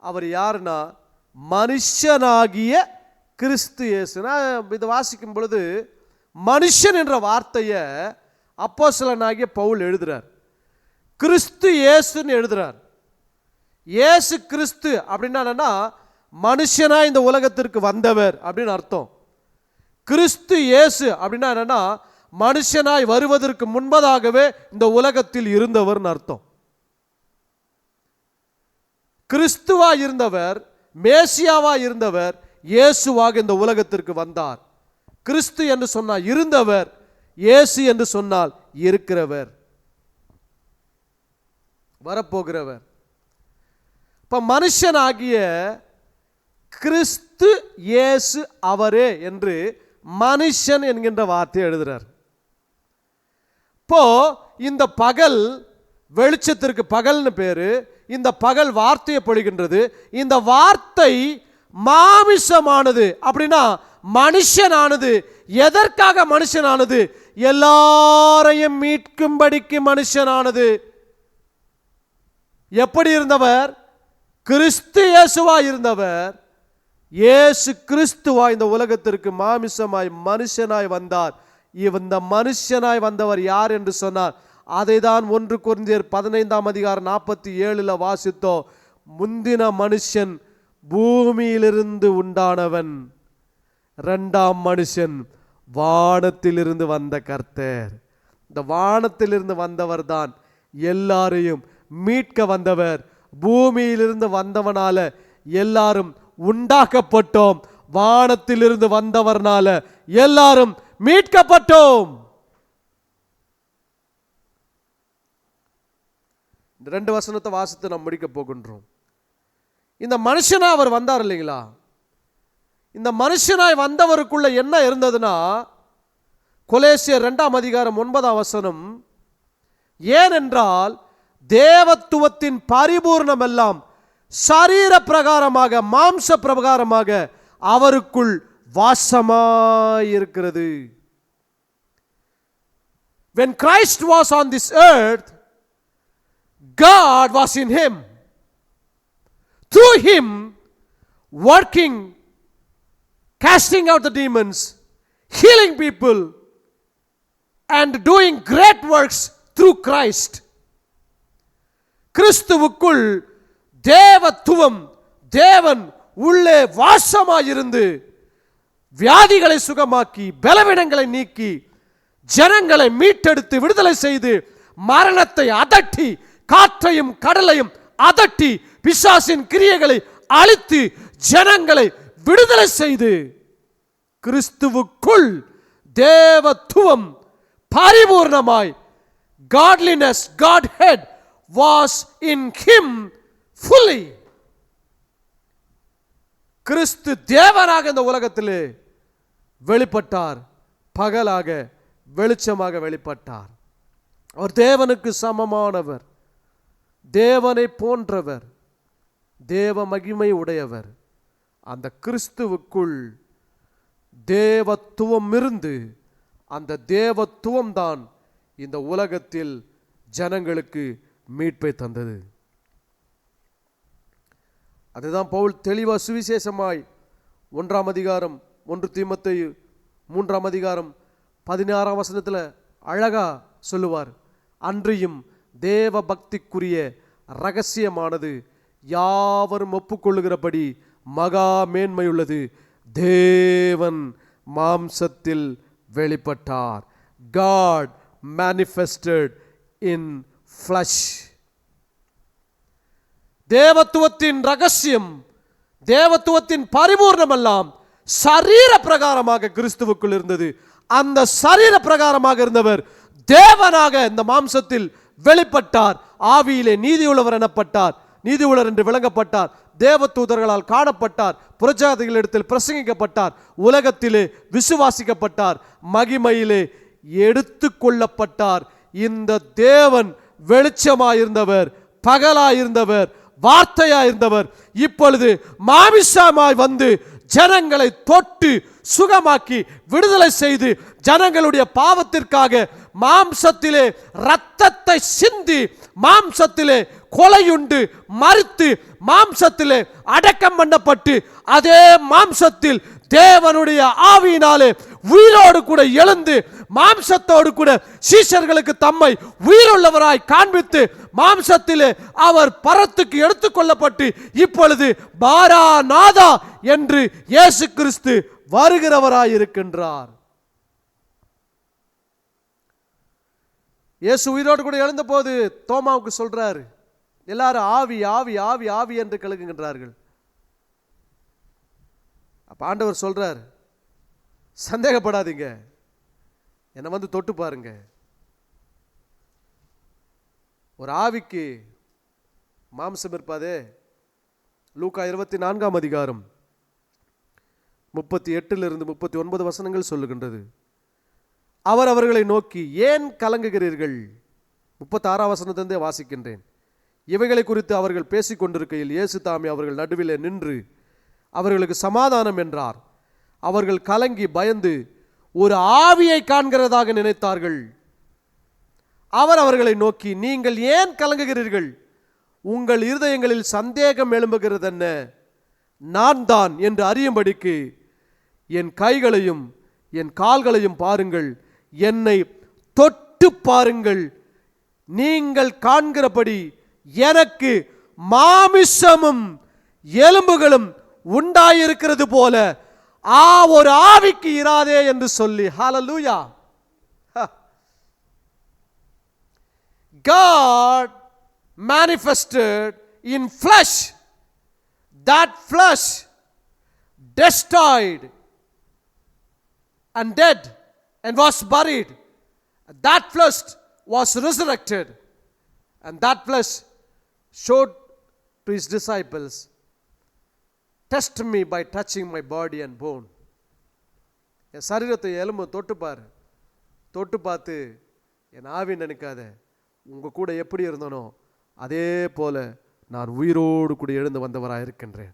[SPEAKER 1] அவர் யாருன்னா, மனுஷனாகிய கிறிஸ்து இயேசு. இதை வாசிக்கும் பொழுது மனுஷன் என்ற வார்த்தையை அப்போஸ்தலனாகிய பவுல் எழுதுறார். கிறிஸ்து இயேசுன்னு எழுதுறார். இயேசு கிறிஸ்து அப்படின்னா மனுஷனா இந்த உலகத்திற்கு வந்தவர் அப்படின்னு அர்த்தம். கிறிஸ்து இயேசு அப்படின்னா என்னன்னா, மனுஷனாய் வருவதற்கு முன்பதாகவே இந்த உலகத்தில் இருந்தவர்னு அர்த்தம். கிறிஸ்துவாய் இருந்தவர், மேசியாவாய் இருந்தவர், இயேசுவாக இந்த உலகத்திற்கு வந்தார். கிறிஸ்து என்று சொன்னால் இருந்தவர், இயேசு என்று சொன்னால் இருக்கிறவர், வரப்போகிறவர். இப்ப மனுஷனாகிய கிறிஸ்து இயேசு அவரே என்று மனுஷன் என்கின்ற வார்த்தை எழுதுறார். இப்போ இந்த பகல், வெளிச்சத்திற்கு பகல்னு பேரு. இந்த பகல் வார்த்தையை பொழிகின்றது. இந்த வார்த்தை மாமிசமானது. அப்படின்னா மனுஷனானது. எதற்காக மனுஷனானது? எல்லாரையும் மீட்கும்படிக்கு மனுஷனானது. எப்படி இருந்தவர்? கிறிஸ்து இயேசுவாய் இருந்தவர். இயேசு கிறிஸ்துவாய் இந்த உலகத்திற்கு மாமிசமாய் மனுஷனாய் வந்தார். இந்த மனுஷனாய் வந்தவர் யார் என்று சொன்னார். அதை தான் 1 கொரிந்தியர் 15ஆம் அதிகாரம் 47 வாசித்தோம். முந்தின மனுஷன் பூமியிலிருந்து உண்டானவன், 2ஆம் மனுஷன் வானத்திலிருந்து வந்த கர்த்தர். இந்த வானத்திலிருந்து வந்தவர் தான் எல்லாரையும் மீட்க வந்தவர். பூமியிலிருந்து வந்தவனால எல்லாரும் உண்டாக்கப்பட்டோம். வானத்திலிருந்து வந்தவர்னால எல்லாரும் மீட்கப்பட்டோம். 2 வசனத்தை வாசித்து நாம் முடிக்க போகின்றோம். இந்த மனுஷனா அவர் வந்தார் இல்லைங்களா, இந்த மனுஷனாய் வந்தவருக்குள்ள என்ன இருந்ததுன்னா, கொலோசியர் 2ஆம் அதிகாரம் 9ஆம் வசனம், ஏனென்றால் தேவத்துவத்தின் பரிபூர்ணம் எல்லாம் சரீர பிரகாரமாக, மாம்ச பிரகாரமாக அவருக்குள் வாசமாயிருக்கிறது. When Christ was on this earth, God was in him. Through him, working, casting out the demons, healing people, and doing great works through Christ. கிறிஸ்துவுக்குள் தேவத்துவம், தேவன் உள்ளே வாசமாயிருந்து வியாதிகளை சுகமாக்கி, பலவீனங்களை நீக்கி, ஜனங்களை மீட்டெடுத்து விடுதலை செய்து, மரணத்தை அதட்டி, காற்றையும் கடலையும் அதட்டி, பிசாசின் கிரியைகளை அழித்து, ஜனங்களை விடுதலை செய்து, கிறிஸ்துவுக்குள் தேவத்துவம் பரிபூர்ணமாய், godliness, Godhead was in him fully. கிறிஸ்து தேவனாக இந்த உலகத்திலே வெளிப்பட்டார். பகலாக வெளிச்சமாக வெளிப்பட்டார். அவர் தேவனுக்கு சமமானவர், தேவனை போன்றவர், தேவ மகிமை உடையவர். அந்த கிறிஸ்துவுக்குள் தேவத்துவம் இருந்து, அந்த தேவத்துவம் தான் இந்த உலகத்தில் ஜனங்களுக்கு மீட்பை தந்தது. அதுதான் பவுல் தெளிவா சுவிசேஷமாய் 1 அதிகாரம் 1 தீமோத்தேயு 3 அதிகாரம் 16 வசனத்தில் அழகா சொல்லுவார். அன்றியும் தேவ பக்திக்குரிய ரகசியமானது யாவரும் ஒப்புக்கொள்ளுகிறபடி மகா மேன்மையுள்ளது. தேவன் மாம்சத்தில் வெளிப்பட்டார். God manifested in flesh. தேவத்துவத்தின் ரகசியம், தேவத்துவத்தின் பரிபூர்ணமெல்லாம் சரீர பிரகாரமாக கிறிஸ்துவுக்குள் இருந்தது. அந்த சரீர பிரகாரமாக இருந்தவர் தேவனாக இந்த மாம்சத்தில் வெளிப்பட்டார். ஆவியிலே நீதியுள்ளவர் எனப்பட்டார், நீதியுள்ளவர் என்று விளங்கப்பட்டார், தேவதூதர்களால் காணப்பட்டார், புறஜாதிகளிடத்தில் பிரசங்கிக்கப்பட்டார், உலகத்திலே விசுவாசிக்கப்பட்டார், மகிமையிலே எடுத்து கொள்ளப்பட்டார். இந்த தேவன் வெளிச்சமாயிருந்தவர், பகலாயிருந்தவர், வார்த்தையாயிருந்தவர் இப்பொழுது மாமிசமாய் வந்து ஜனங்களை தொட்டு சுகமாக்கி விடுதலை செய்து, ஜனங்களுடைய பாவத்திற்காக மாம்சத்திலே இரத்தத்தை சிந்தி, மாம்சத்திலே கொலையுண்டு மரித்து, மாம்சத்திலே அடக்கம் பண்ணப்பட்டு, அதே மாம்சத்தில் தேவனுடைய ஆவியினாலே உயிரோடு கூட எழுந்து, மாம்சத்தோடு கூட சீஷர்களுக்கு தம்மை உயிருள்ளவராய் காண்பித்து, மாம்சத்திலே அவர் பரத்துக்கு எடுத்துக்கொள்ளப்பட்டு, இப்பொழுது மாராநாதா என்று இயேசு கிறிஸ்து வருகிறவராய் இருக்கின்றார். இயேசு உயிரோடு கூட எழுந்த போது தோமாவுக்கு சொல்றாரு, எல்லாரும் ஆவி ஆவி ஆவி ஆவி என்று கலங்குகின்றார்கள். அப்ப ஆண்டவர் சொல்றார், சந்தேகப்படாதீங்க, என்னை வந்து தொட்டு பாருங்க. ஒரு ஆவிக்கு மாம்சம் இருப்பாதே. லூக்கா 24 அதிகாரம் 38 39 வசனங்கள் சொல்லுகின்றது. அவர் அவர்களை நோக்கி, ஏன் கலங்குகிறீர்கள்? 36 வசனத்திலிருந்தே வாசிக்கின்றேன். இவைகளை குறித்து அவர்கள் பேசிக் கொண்டிருக்கையில் இயேசு தாமே அவர்கள் நடுவிலே நின்று அவர்களுக்கு சமாதானம் என்றார். அவர்கள் கலங்கி பயந்து ஒரு ஆவியை காண்கிறதாக நினைத்தார்கள். அவர் அவர்களை நோக்கி, நீங்கள் ஏன் கலங்குகிறீர்கள்? உங்கள் இருதயங்களில் சந்தேகம் எழும்புகிறது என்ன? நான் தான் என்று அறியும்படிக்கு என் கைகளையும் என் கால்களையும் பாருங்கள், என்னை தொட்டு பாருங்கள். நீங்கள் காண்கிறபடி எனக்கு மாமிசமும் எலும்புகளும் உண்டாயிருக்கிறது போல ஒரு ஆவிக்கு இராதே என்று சொல்லி. ஹல்லேலூயா. God manifested in flesh. That flesh destroyed and dead and was buried. That flesh was resurrected, and that flesh showed to his disciples, test me by touching my body and bone. என் சரீரத்தை எலும்பு தொட்டுப்பார், தொட்டு பார்த்து என் ஆவி நினைக்காத, உங்க கூட எப்படி இருந்தனோ அதே போல நான் உயிரோடு கூட எழுந்து வந்தவராக இருக்கின்றேன்.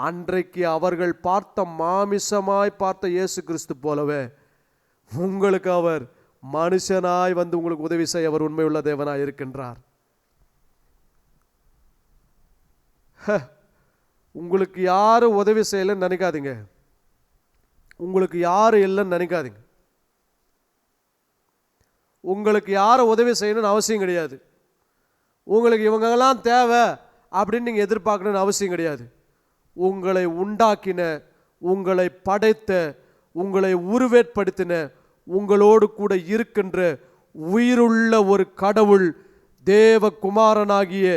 [SPEAKER 1] அன்றைக்கு அவர்கள் பார்த்த மாமிசமாய் பார்த்த இயேசு கிறிஸ்து போலவே உங்களுக்கு அவர் மனுஷனாய் வந்து உங்களுக்கு உதவி செய்ய அவர் உண்மையுள்ள தேவனாய் இருக்கின்றார். உங்களுக்கு யாரும் உதவி செய்யலன்னு நினைக்காதீங்க, உங்களுக்கு யாரும் இல்லைன்னு நினைக்காதீங்க. உங்களுக்கு யாரும் உதவி செய்யணும்னு அவசியம் கிடையாது. உங்களுக்கு இவங்கெல்லாம் தேவை அப்படின்னு நீங்கள் எதிர்பார்க்கணும்னு அவசியம் கிடையாது. உங்களை உண்டாக்கின உங்களை படைத்த, உங்களை உருவேற்படுத்தின, உங்களோடு கூட இருக்கின்ற உயிருள்ள ஒரு கடவுள், தேவகுமாரனாகிய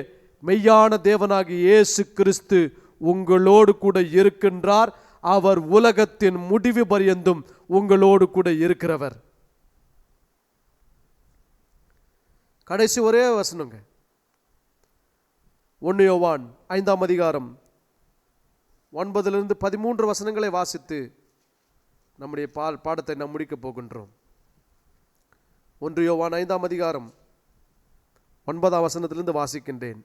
[SPEAKER 1] மெய்யான தேவனாகிய இயேசு கிறிஸ்து உங்களோடு கூட இருக்கின்றார். அவர் உலகத்தின் முடிவு பரியந்தும் உங்களோடு கூட இருக்கிறவர். கடைசி ஒரே வசனங்க, 1 யோவான் 5ஆம் அதிகாரம் 9-13 வசனங்களை வாசித்து நம்முடைய பாடத்தை நாம் முடிக்க போகின்றோம். 1 யோவான் 5ஆம் அதிகாரம் 9ஆம் வசனத்திலிருந்து வாசிக்கின்றேன்.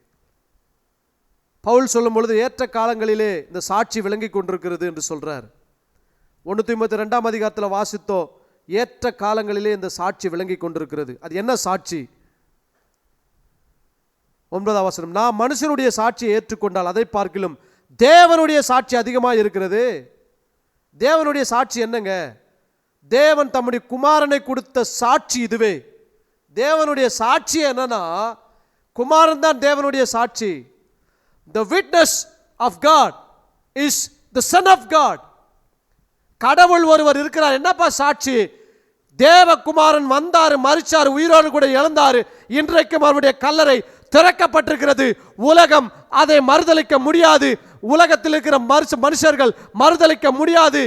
[SPEAKER 1] பவுல் சொல்லும் பொழுது ஏற்ற காலங்களிலே இந்த சாட்சி விளங்கி கொண்டிருக்கிறது என்று சொல்றார். 1 தீமோத்தேயு 2ஆம் அதிகாரத்தில் வாசித்தோ, ஏற்ற காலங்களிலே இந்த சாட்சி விளங்கி கொண்டிருக்கிறது. அது என்ன சாட்சி? 9ஆம் வசனம், நான் மனுஷனுடைய சாட்சியை ஏற்றுக்கொண்டால் அதை பார்க்கிலும் தேவனுடைய சாட்சி அதிகமாக இருக்கிறது. தேவனுடைய சாட்சி என்னங்க? தேவன் தம்முடைய குமாரனை கொடுத்த சாட்சி இதுவே. தேவனுடைய சாட்சி என்னன்னா, குமாரன் தான் தேவனுடைய சாட்சி. The witness of God is the Son of God. கடவுள் ஒருவர் இருக்கிறார். என்னப்பா சாட்சி? தேவகுமாரன் வந்தாரு, மரிச்சாரு, உயிரோடு கூட இழந்தாரு, இன்றைக்கும் அவருடைய கல்லறை திறக்கப்பட்டிருக்கிறது. உலகம் அதை மறுதலிக்க முடியாது. உலகத்தில் இருக்கிற மனுஷர்கள் மறுதலிக்க முடியாது.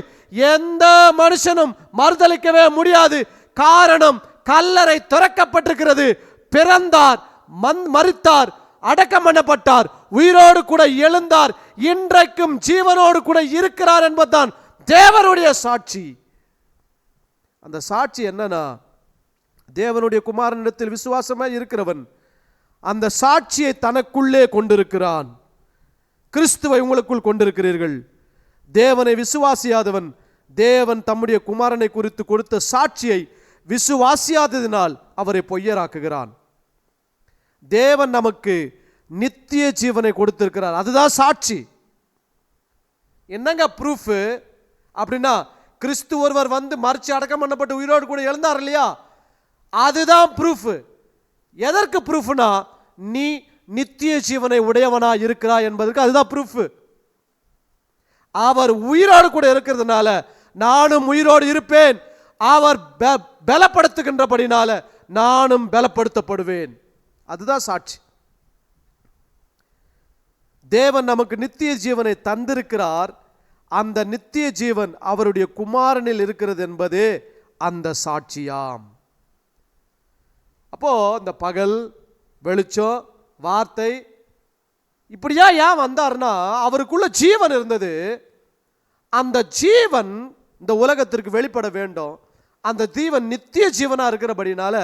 [SPEAKER 1] எந்த மனுஷனும் மறுதலிக்கவே முடியாது. காரணம், கல்லறை திறக்கப்பட்டிருக்கிறது. பிறந்தார், மரித்தார், அடக்கம் பண்ணப்பட்டார், உயிரோடு கூட எழுந்தார், இன்றைக்கும் ஜீவனோடு கூட இருக்கிறார் என்பதுதான் தேவனுடைய சாட்சி. அந்த சாட்சி என்னன்னா, தேவனுடைய குமாரனிடத்தில் விசுவாசமாய் இருக்கிறவன் அந்த சாட்சியை தனக்குள்ளே கொண்டிருக்கிறான். கிறிஸ்துவை உங்களுக்குள் கொண்டிருக்கிறீர்கள். தேவனை விசுவாசியாதவன் தேவன் தம்முடைய குமாரனை குறித்து கொடுத்த சாட்சியை விசுவாசியாததினால் அவரை பொய்யராக்குகிறான். தேவன் நமக்கு நித்திய ஜீவனை கொடுத்திருக்கிறார். அதுதான் சாட்சி. என்னங்க ப்ரூஃப் அப்படின்னா, கிறிஸ்து ஒருவர் வந்து மரிச்சு அடக்கம் பண்ணப்பட்டு உயிரோடு கூட எழுந்தார் இல்லையா, அதுதான் ப்ரூஃப். எதற்கு ப்ரூஃப்னா, நீ நித்திய ஜீவனை உடையவனா இருக்கிறாய் என்பதற்கு அதுதான் ப்ரூஃப். அவர் உயிரோடு கூட இருக்கிறதுனால நானும் உயிரோடு இருப்பேன். அவர் பலப்படுத்துகின்றபடினால நானும் பலப்படுத்தப்படுவேன். அதுதான் சாட்சி. தேவன் நமக்கு நித்திய ஜீவனை தந்திருக்கிறார். அந்த நித்திய ஜீவன் அவருடைய குமாரனில் இருக்கிறது என்பதே அந்த சாட்சியாம். அப்போ இந்த பகல், வெளிச்சம், வார்த்தை இப்படியா ஏன் வந்தார்னா, அவருக்குள்ள ஜீவன் இருந்தது. அந்த ஜீவன் இந்த உலகத்திற்கு வெளிப்பட வேண்டும். அந்த ஜீவன் நித்திய ஜீவனா இருக்கிறபடினால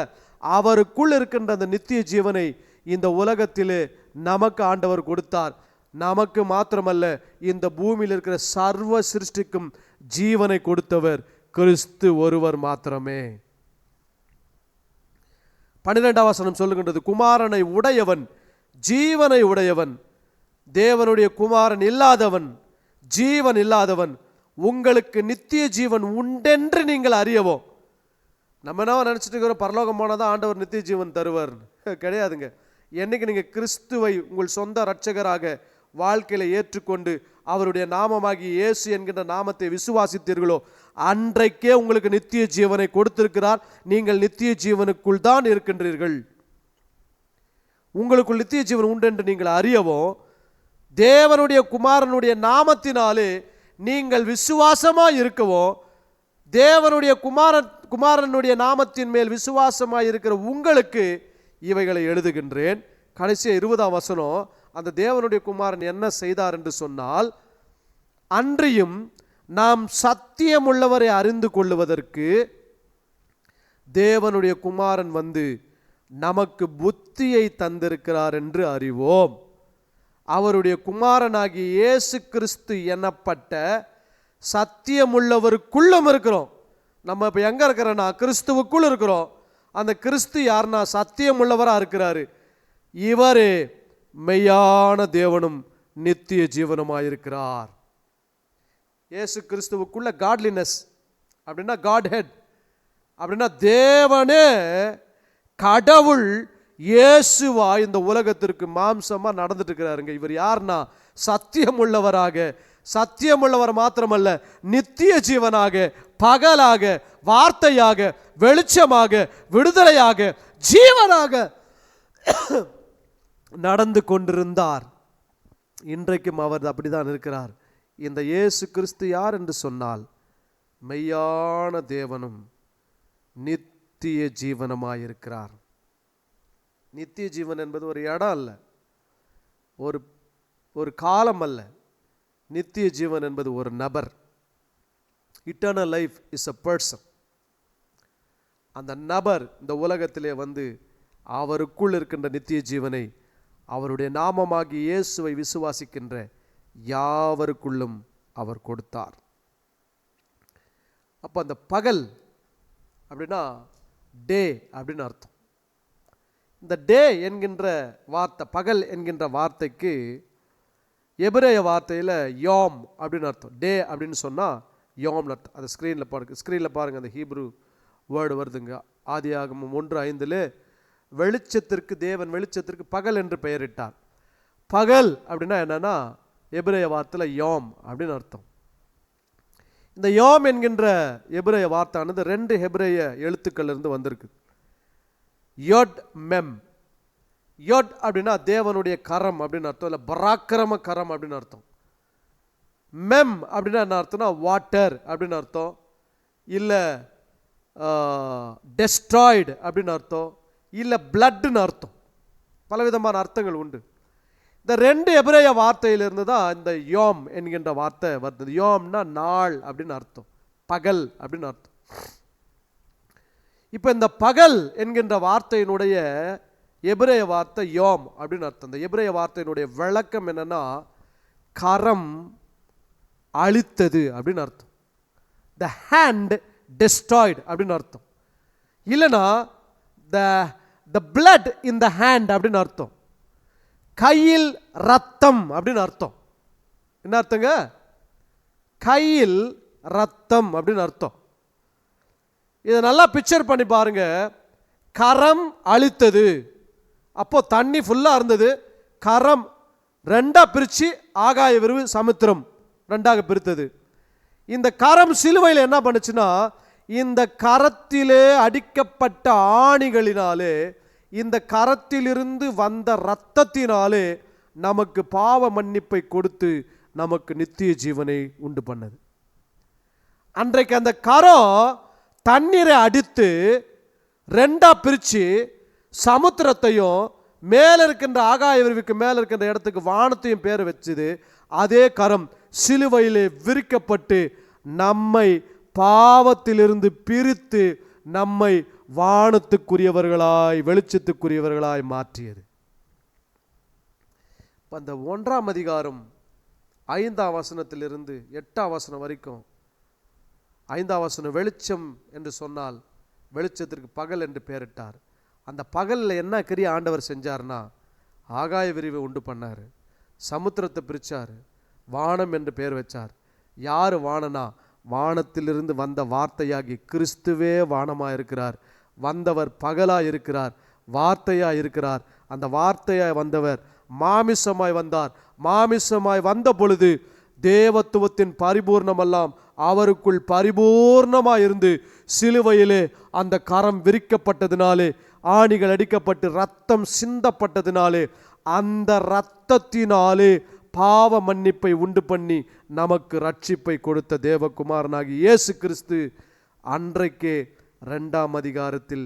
[SPEAKER 1] அவருக்குள் இருக்கின்ற அந்த நித்திய ஜீவனை இந்த உலகத்திலே நமக்கு ஆண்டவர் கொடுத்தார். நமக்கு மாத்திரமல்ல, இந்த பூமியில் இருக்கிற சர்வ சிருஷ்டிக்கும் ஜீவனை கொடுத்தவர் கிறிஸ்து ஒருவர் மாத்திரமே. 12ஆம் வசனம் சொல்லுகின்றது, குமாரனை உடையவன் ஜீவனை உடையவன். தேவனுடைய குமாரன் இல்லாதவன், ஜீவன் இல்லாதவன், உங்களுக்கு நித்திய ஜீவன் உண்டென்று நீங்கள் அறியவோ. நம்ம என்ன நினச்சிட்டு இருக்கிறோம், பரலோகம் போனால் தான் ஆண்டவர் நித்திய ஜீவன் தருவார். கிடையாதுங்க. என்னைக்கு நீங்கள் கிறிஸ்துவை உங்கள் சொந்த இரட்சகராக வாழ்க்கையில் ஏற்றுக்கொண்டு அவருடைய நாமமாகி இயேசு என்கின்ற நாமத்தை விசுவாசித்தீர்களோ, அன்றைக்கே உங்களுக்கு நித்திய ஜீவனை கொடுத்திருக்கிறார். நீங்கள் நித்திய ஜீவனுக்குள் தான் இருக்கின்றீர்கள். உங்களுக்குள் நித்திய ஜீவன் உண்டு என்று நீங்கள் அறியவோ, தேவனுடைய குமாரனுடைய நாமத்தினாலே நீங்கள் விசுவாசமாய் இருக்கவோ, தேவனுடைய குமாரனுடைய நாமத்தின் மேல் விசுவாசமாய் இருக்கிற உங்களுக்கு இவைகளை எழுதுகின்றேன். கடைசியாக 20ஆம் வசனம், அந்த தேவனுடைய குமாரன் என்ன செய்தார் என்று சொன்னால், அன்றியும் நாம் சத்தியமுள்ளவரை அறிந்து கொள்ளுவதற்கு தேவனுடைய குமாரன் வந்து நமக்கு புத்தியை தந்திருக்கிறார் என்று அறிவோம். அவருடைய குமாரனாகிய இயேசு கிறிஸ்து எனப்பட்ட சத்தியமுள்ளவருக்குள்ளும் இருக்கிறோம். நம்ம இப்போ எங்கே இருக்கிறோன்னா, கிறிஸ்துவுக்குள் இருக்கிறோம். அந்த கிறிஸ்து யாருன்னா, சத்தியமுள்ளவராக இருக்கிறாரு. இவரே மெய்யான தேவனும் நித்திய ஜீவனுமாயிருக்கிறார். இயேசு கிறிஸ்துவுக்குள்ள காட்லினஸ் அப்படின்னா, காட் ஹெட் அப்படின்னா, தேவனே கடவுள் இயேசுவா இந்த உலகத்திற்கு மாம்சமாக நடந்துட்டு இருக்கிறாருங்க. இவர் யாருன்னா, சத்தியம் உள்ளவராக சத்தியமுள்ளவர் மாத்திரமல்ல, நித்திய ஜீவனாக, பகலாக, வார்த்தையாக, வெளிச்சமாக, விடுதலையாக, ஜீவனாக நடந்து கொண்டிருந்தார். இன்றைக்கும் அவர் அப்படிதான் இருக்கிறார். இந்த இயேசு கிறிஸ்து யார் என்று சொன்னால், மெய்யான தேவனும் நித்திய ஜீவனமாயிருக்கிறார். நித்திய ஜீவன் என்பது ஒரு இடம் அல்ல, ஒரு காலம் அல்ல. நித்திய ஜீவன் என்பது ஒரு நபர். Eternal life is a person. அந்த நபர் இந்த உலகத்திலே வந்து அவருக்குள் இருக்கின்ற நித்திய ஜீவனை அவருடைய நாமமாகி இயேசுவை விசுவாசிக்கின்ற யாவருக்குள்ளும் அவர் கொடுத்தார். அப்போ அந்த பகல் அப்படின்னா டே அப்படின்னு அர்த்தம். இந்த டே என்கின்ற வார்த்தை, பகல் என்கின்ற வார்த்தைக்கு எபிரேய வார்த்தையில் யோம் அப்படின்னு அர்த்தம். டே அப்படின்னு சொன்னால் யோம்னு அர்த்தம். அது ஸ்க்ரீனில் பாருங்கள், அந்த ஹீப்ரு வேர்டு வருதுங்க. ஆதியாகமம் 1:5 வெளிச்சத்திற்கு தேவன் வெளிச்சத்திற்கு பகல் என்று பெயரிட்டார். பகல் அப்படின்னா என்னன்னா எபிரேய வார்த்தையில் யோம் அப்படின்னு அர்த்தம். இந்த யோம் என்கின்ற எபிரேய வார்த்தையானது 2 ஹெபிரேய எழுத்துக்கள் இருந்து வந்திருக்கு. யோட் மெம். யோட் அப்படின்னா தேவனுடைய கரம் அப்படின்னு அர்த்தம், இல்லை பராக்கிரம கரம் அப்படின்னு அர்த்தம். மெம் அப்படின்னா என்ன அர்த்தம்னா வாட்டர் அப்படின்னு அர்த்தம், இல்லை டெஸ்ட்ராய்டு அப்படின்னு அர்த்தம், இல்லை பிளட்னு அர்த்தம். பலவிதமான அர்த்தங்கள் உண்டு. இந்த 2 எபிரேய வார்த்தையிலிருந்து தான் இந்த யோம் என்கின்ற வார்த்தை வருது. யோம்னா நாள் அப்படின்னு அர்த்தம், பகல் அப்படின்னு அர்த்தம். இப்போ இந்த பகல் என்கின்ற வார்த்தையினுடைய எபிரேய வார்த்தை யோம் அப்படின்னு அர்த்தம். இந்த எபிரேய வார்த்தையினுடைய விளக்கம் என்னன்னா கரம் அழித்தது அப்படின்னு அர்த்தம். த ஹேண்ட் டெஸ்ட்ராய்டு அப்படின்னு அர்த்தம். இல்லைனா the blood in the hand அப்படின்னு அர்த்தம். கையில் ரத்தம் அப்படின்னு அர்த்தம். என்ன அர்த்தங்க? கையில் ரத்தம் அப்படின்னு அர்த்தம். இதை நல்லா பிக்சர் பண்ணி பாருங்க. கரம் அழித்தது, அப்போ தண்ணி ஃபுல்லாக இருந்தது. கரம் 2ஆக பிரித்து ஆகாய விரிவு சமுத்திரம் 2ஆக பிரித்தது. இந்த கரம் சிலுவையில் என்ன பண்ணுச்சுன்னா, இந்த கரத்திலே அடிக்கப்பட்ட ஆணிகளினாலே, இந்த கரத்திலிருந்து வந்த இரத்தத்தினாலே நமக்கு பாவ மன்னிப்பை கொடுத்து நமக்கு நித்திய ஜீவனை உண்டு பண்ணது. அன்றைக்கு அந்த கரம் தண்ணீரை அடித்து 2ஆக பிரித்து சமுத்திரத்தையும் மேலே இருக்கின்ற ஆகாய விரிவுக்கு மேலே இருக்கின்ற இடத்துக்கு வானத்தையும் பேர் வச்சுது. அதே கரம் சிலுவையிலே விரிக்கப்பட்டு நம்மை பாவத்திலிருந்து பிரித்து நம்மை வானத்துக்குரியவர்களாய் வெளிச்சத்துக்குரியவர்களாய் மாற்றியது. அந்த 1ஆம் அதிகாரம் 5ஆம் வசனத்திலிருந்து 8ஆம் வசனம் வரைக்கும், 5ஆம் வசனம் வெளிச்சம் என்று சொன்னால் வெளிச்சத்திற்கு பகல் என்று பெயரிட்டார். அந்த பகலில் என்ன கிரியை ஆண்டவர் செஞ்சார்னா, ஆகாய விரிவை உண்டு பண்ணார், சமுத்திரத்தை பிரித்தார், வானம் என்று பெயர் வச்சார். யார் வானனா? வானத்திலிருந்து வந்த வார்த்தையாகி கிறிஸ்துவே வானமாக இருக்கிறார். வந்தவர் பகலாக இருக்கிறார், வார்த்தையாக இருக்கிறார். அந்த வார்த்தையாய் வந்தவர் மாமிசமாய் வந்தார். மாமிசமாய் வந்த பொழுது தேவத்துவத்தின் பரிபூர்ணமெல்லாம் அவருக்குள் பரிபூர்ணமாக இருந்து சிலுவையிலே அந்த கரம் விரிக்கப்பட்டதினாலே, ஆணிகள் அடிக்கப்பட்டு ரத்தம் சிந்தப்பட்டதினாலே, அந்த இரத்தத்தினாலே பாவ மன்னிப்பை உண்டு பண்ணி நமக்கு ரட்சிப்பை கொடுத்த தேவகுமாரனாகி இயேசு கிறிஸ்து அன்றைக்கே 2ஆம் அதிகாரத்தில்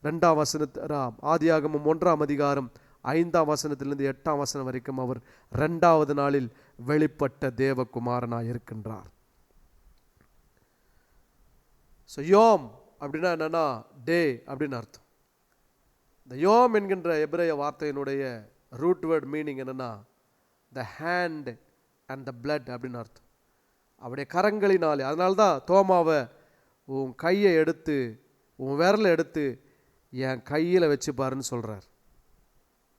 [SPEAKER 1] 2ஆம் வசனத்தில், ஆதியாகமம் 1ஆம் அதிகாரம் 5ஆம் வசனத்திலிருந்து 8ஆம் வசனம் வரைக்கும் அவர் 2வது நாளில் வெளிப்பட்ட தேவகுமாரனாய் இருக்கின்றார். ஸோ யோம் அப்படின்னா என்னன்னா டே அப்படின்னு அர்த்தம். இந்த யோம் என்கின்ற எபிரேய வார்த்தையினுடைய ரூட் வேர்ட் மீனிங் என்னன்னா த ஹேண்ட் அண்ட் த பிளட் அப்படின்னு அர்த்தம். அவருடைய கரங்களினாலே. அதனால்தான் தோமாவை உன் கையை எடுத்து, உன் விரலை எடுத்து என் கையில் வச்சுப்பாருன்னு சொல்கிறார்.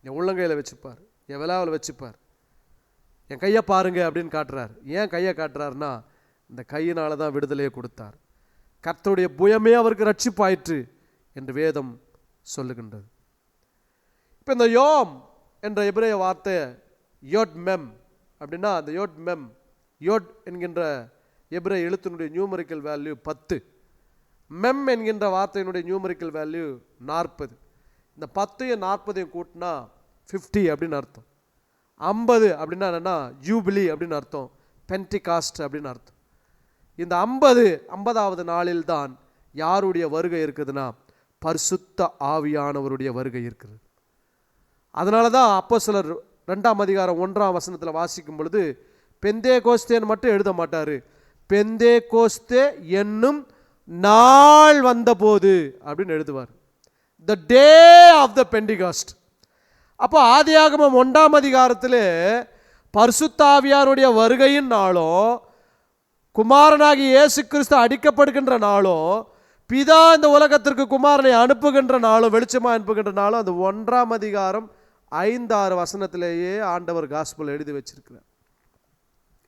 [SPEAKER 1] என் உள்ளங்கையில் வச்சுப்பார், என் விழாவில் வச்சுப்பார், என் கையை பாருங்க அப்படின்னு காட்டுறார். ஏன் கையை காட்டுறாருன்னா, இந்த கையினால தான் விடுதலையை கொடுத்தார். கர்த்தருடைய புயமே அவருக்கு ரட்சிப்பாயிற்று என்று வேதம் சொல்லுகின்றது. இப்போ இந்த யோம் என்ற எபிரேய வார்த்தை யோட் மெம் அப்படின்னா, அந்த யோட் மெம் யோட் என்கின்ற எபிரேய எழுத்தினுடைய நியூமரிக்கல் வேல்யூ 10. மெம் என்கின்ற வார்த்தையினுடைய நியூமரிக்கல் வேல்யூ 40. இந்த 10யும் 40யும் கூட்டினா 50 அப்படின்னு அர்த்தம். 50 அப்படின்னா என்னன்னா ஜூபிலி அப்படின்னு அர்த்தம், பென்டிகாஸ்ட் அப்படின்னு அர்த்தம். இந்த 50வது நாளில் தான் யாருடைய வருகை இருக்குதுன்னா பரிசுத்த ஆவியானவருடைய வருகை இருக்குது. அதனால தான் அப்போஸ்தலர் 2ஆம் அதிகாரம் 1ஆம் வசனத்தில் வாசிக்கும் பொழுது பெந்தேகோஸ்தேன்னு மட்டும் எழுத மாட்டார், பெந்தேகோஸ்தே என்னும் நாள் வந்தபோது அப்படின்னு எழுதுவார், த டே ஆஃப் த பெண்டிகாஸ்ட். அப்போ ஆதியாகமம் 1ஆம் அதிகாரத்தில் பரிசுத்த ஆவியாருடைய வருகையின் நாளும் குமாரனாகி இயேசு கிறிஸ்து அடிக்கப்படுகின்ற நாளும் பிதா இந்த உலகத்திற்கு குமாரனை அனுப்புகின்ற நாளும் வெளிச்சமாக அனுப்புகின்ற நாளும் அந்த 1ஆம் அதிகாரம் 5-6 வசனத்திலேயே ஆண்டவர் காஸ்பல் எழுதி வச்சிருக்கிறார்.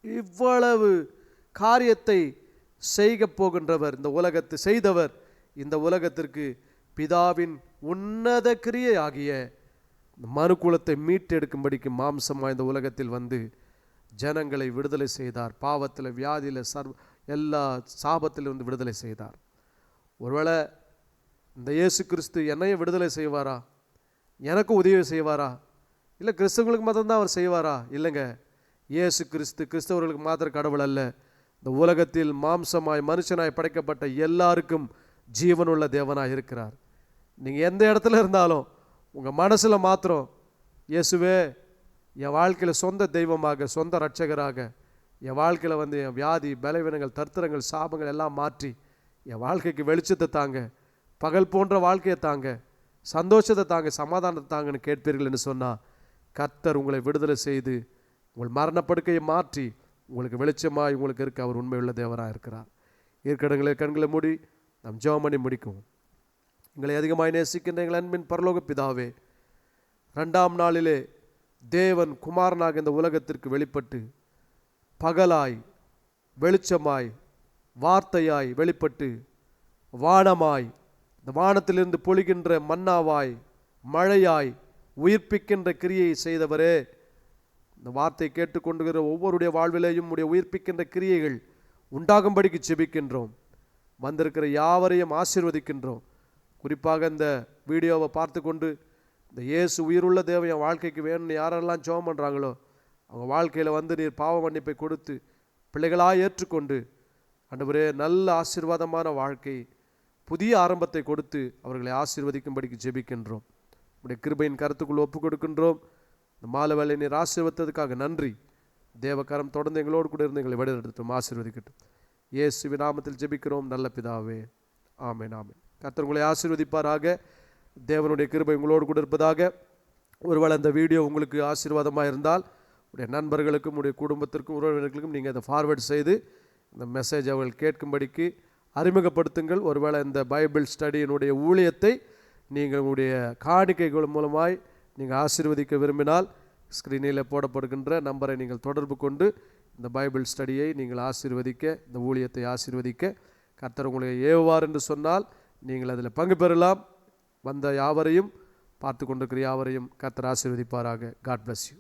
[SPEAKER 1] இவ்வளவு காரியத்தை செய்ய போகின்றவர், இந்த உலகத்தை செய்தவர், இந்த உலகத்திற்கு பிதாவின் உன்னத கிரியை ஆகிய மனுக்குலத்தை மீட்டெடுக்கும்படிக்கு மாம்சமாக இந்த உலகத்தில் வந்து ஜனங்களை விடுதலை செய்தார். பாவத்தில், வியாதியில், எல்லா சாபத்திலிருந்து விடுதலை செய்தார். ஒருவேளை இந்த இயேசு கிறிஸ்து என்னையும் விடுதலை செய்வாரா, எனக்கு உதவி செய்வாரா, இல்லை கிறிஸ்தவங்களுக்கு மாத்திரம்தான் அவர் செய்வாரா? இல்லைங்க, இயேசு கிறிஸ்து கிறிஸ்தவர்களுக்கு மாத்திர கடவுள் அல்ல, இந்த உலகத்தில் மாம்சமாய் மனுஷனாய் படைக்கப்பட்ட எல்லாருக்கும் ஜீவனுள்ள தேவனாய் இருக்கிறார். நீங்கள் எந்த இடத்துல இருந்தாலும் உங்கள் மனசில் மாத்திரம் இயேசுவே என் வாழ்க்கையில் சொந்த தெய்வமாக, சொந்த இரட்சகராக, என் வாழ்க்கையில் வந்து என் வியாதி, பலவீனங்கள், தர்த்தரங்கள், சாபங்கள் எல்லாம் மாற்றி என் வாழ்க்கைக்கு வெளிச்சத்தை தாங்க, பகல் போன்ற வாழ்க்கையை தாங்க, சந்தோஷத்தை தாங்க, சமாதானத்தை தாங்கன்னு கேட்பீர்கள் என்று சொன்னால் கர்த்தர் உங்களை விடுதலை செய்து உங்கள் மரணப்படுக்கையை மாற்றி உங்களுக்கு வெளிச்சமாய் உங்களுக்கு இருக்க அவர் உண்மையுள்ள தேவராக இருக்கிறார். இருக்கிறவங்களை கண்களை மூடி நாம் ஜெபம் பண்ணி முடிக்கும். எங்களை அதிகமாய் நேசிக்கின்ற எங்கள் அன்பின் பரலோக பிதாவே, 2ஆம் நாளிலே தேவன் குமாரனாக இந்த உலகத்திற்கு வெளிப்பட்டு பகலாய், வெளிச்சமாய், வார்த்தையாய் வெளிப்பட்டு வானமாய், இந்த வானத்திலிருந்து பொழிகின்ற மன்னாவாய், மழையாய், உயிர்ப்பிக்கின்ற கிரியை செய்தவரே, இந்த வார்த்தை கேட்டுக்கொண்டுகிற ஒவ்வொருடைய வாழ்விலேயும் உடைய உயிர்ப்பிக்கின்ற கிரியைகள் உண்டாகும்படிக்கு ஜெபிக்கின்றோம். வந்திருக்கிற யாவரையும் ஆசீர்வதிக்கின்றோம். குறிப்பாக இந்த வீடியோவை பார்த்து கொண்டு இந்த இயேசு உயிருள்ள தேவன் என் வாழ்க்கைக்கு வேணும்னு யாரெல்லாம் ஜெபம் பண்ணுறாங்களோ அவங்க வாழ்க்கையில் வந்து நீர் பாவ மன்னிப்பை கொடுத்து பிள்ளைகளாக ஏற்றுக்கொண்டு ஆண்டவரே நல்ல ஆசீர்வாதமான வாழ்க்கை, புதிய ஆரம்பத்தை கொடுத்து அவர்களை ஆசீர்வதிக்கும்படிக்கு ஜெபிக்கின்றோம். உடைய கிருபையின் கருத்துக்குள் ஒப்பு கொடுக்கின்றோம். இந்த மாலை வேளை நீர் ஆசீர்வதித்ததுக்காக நன்றி. தேவகரம் தொடர்ந்து எங்களோடு கூட இருந்து எங்களை வழிநடத்தட்டும், ஆசீர்வதிக்கட்டும். இயேசுவின் நாமத்தில் ஜெபிக்கிறோம் நல்ல பிதாவே, ஆமென் ஆமென். கர்த்தர் உங்களை ஆசீர்வதிப்பாராக. தேவனுடைய கிருபை உங்களோடு கூட இருப்பதாக. ஒருவேளை அந்த வீடியோ உங்களுக்கு ஆசீர்வாதமாக இருந்தால் உடைய நண்பர்களுக்கும் உடைய குடும்பத்திற்கும் உறவினர்களுக்கும் நீங்கள் அதை ஃபார்வேர்ட் செய்து இந்த மெசேஜ் அவர்கள் கேட்கும்படிக்கு அறிமுகப்படுத்துங்கள். ஒருவேளை இந்த பைபிள் ஸ்டடியினுடைய ஊழியத்தை நீங்கள் உங்களுடைய காணிக்கைகள் மூலமாய் நீங்கள் ஆசீர்வதிக்க விரும்பினால் ஸ்க்ரீனில் போடப்படுகின்ற நம்பரை நீங்கள் தொடர்பு கொண்டு இந்த பைபிள் ஸ்டடியை நீங்கள் ஆசீர்வதிக்க, இந்த ஊழியத்தை ஆசீர்வதிக்க கர்த்தர் உங்களை ஏவுவார் என்று சொன்னால் நீங்கள் அதில் பங்கு பெறலாம். வந்த யாவரையும், பார்த்து கொண்டிருக்கிற யாவரையும் கர்த்தர் ஆசீர்வதிப்பாராக. God bless you.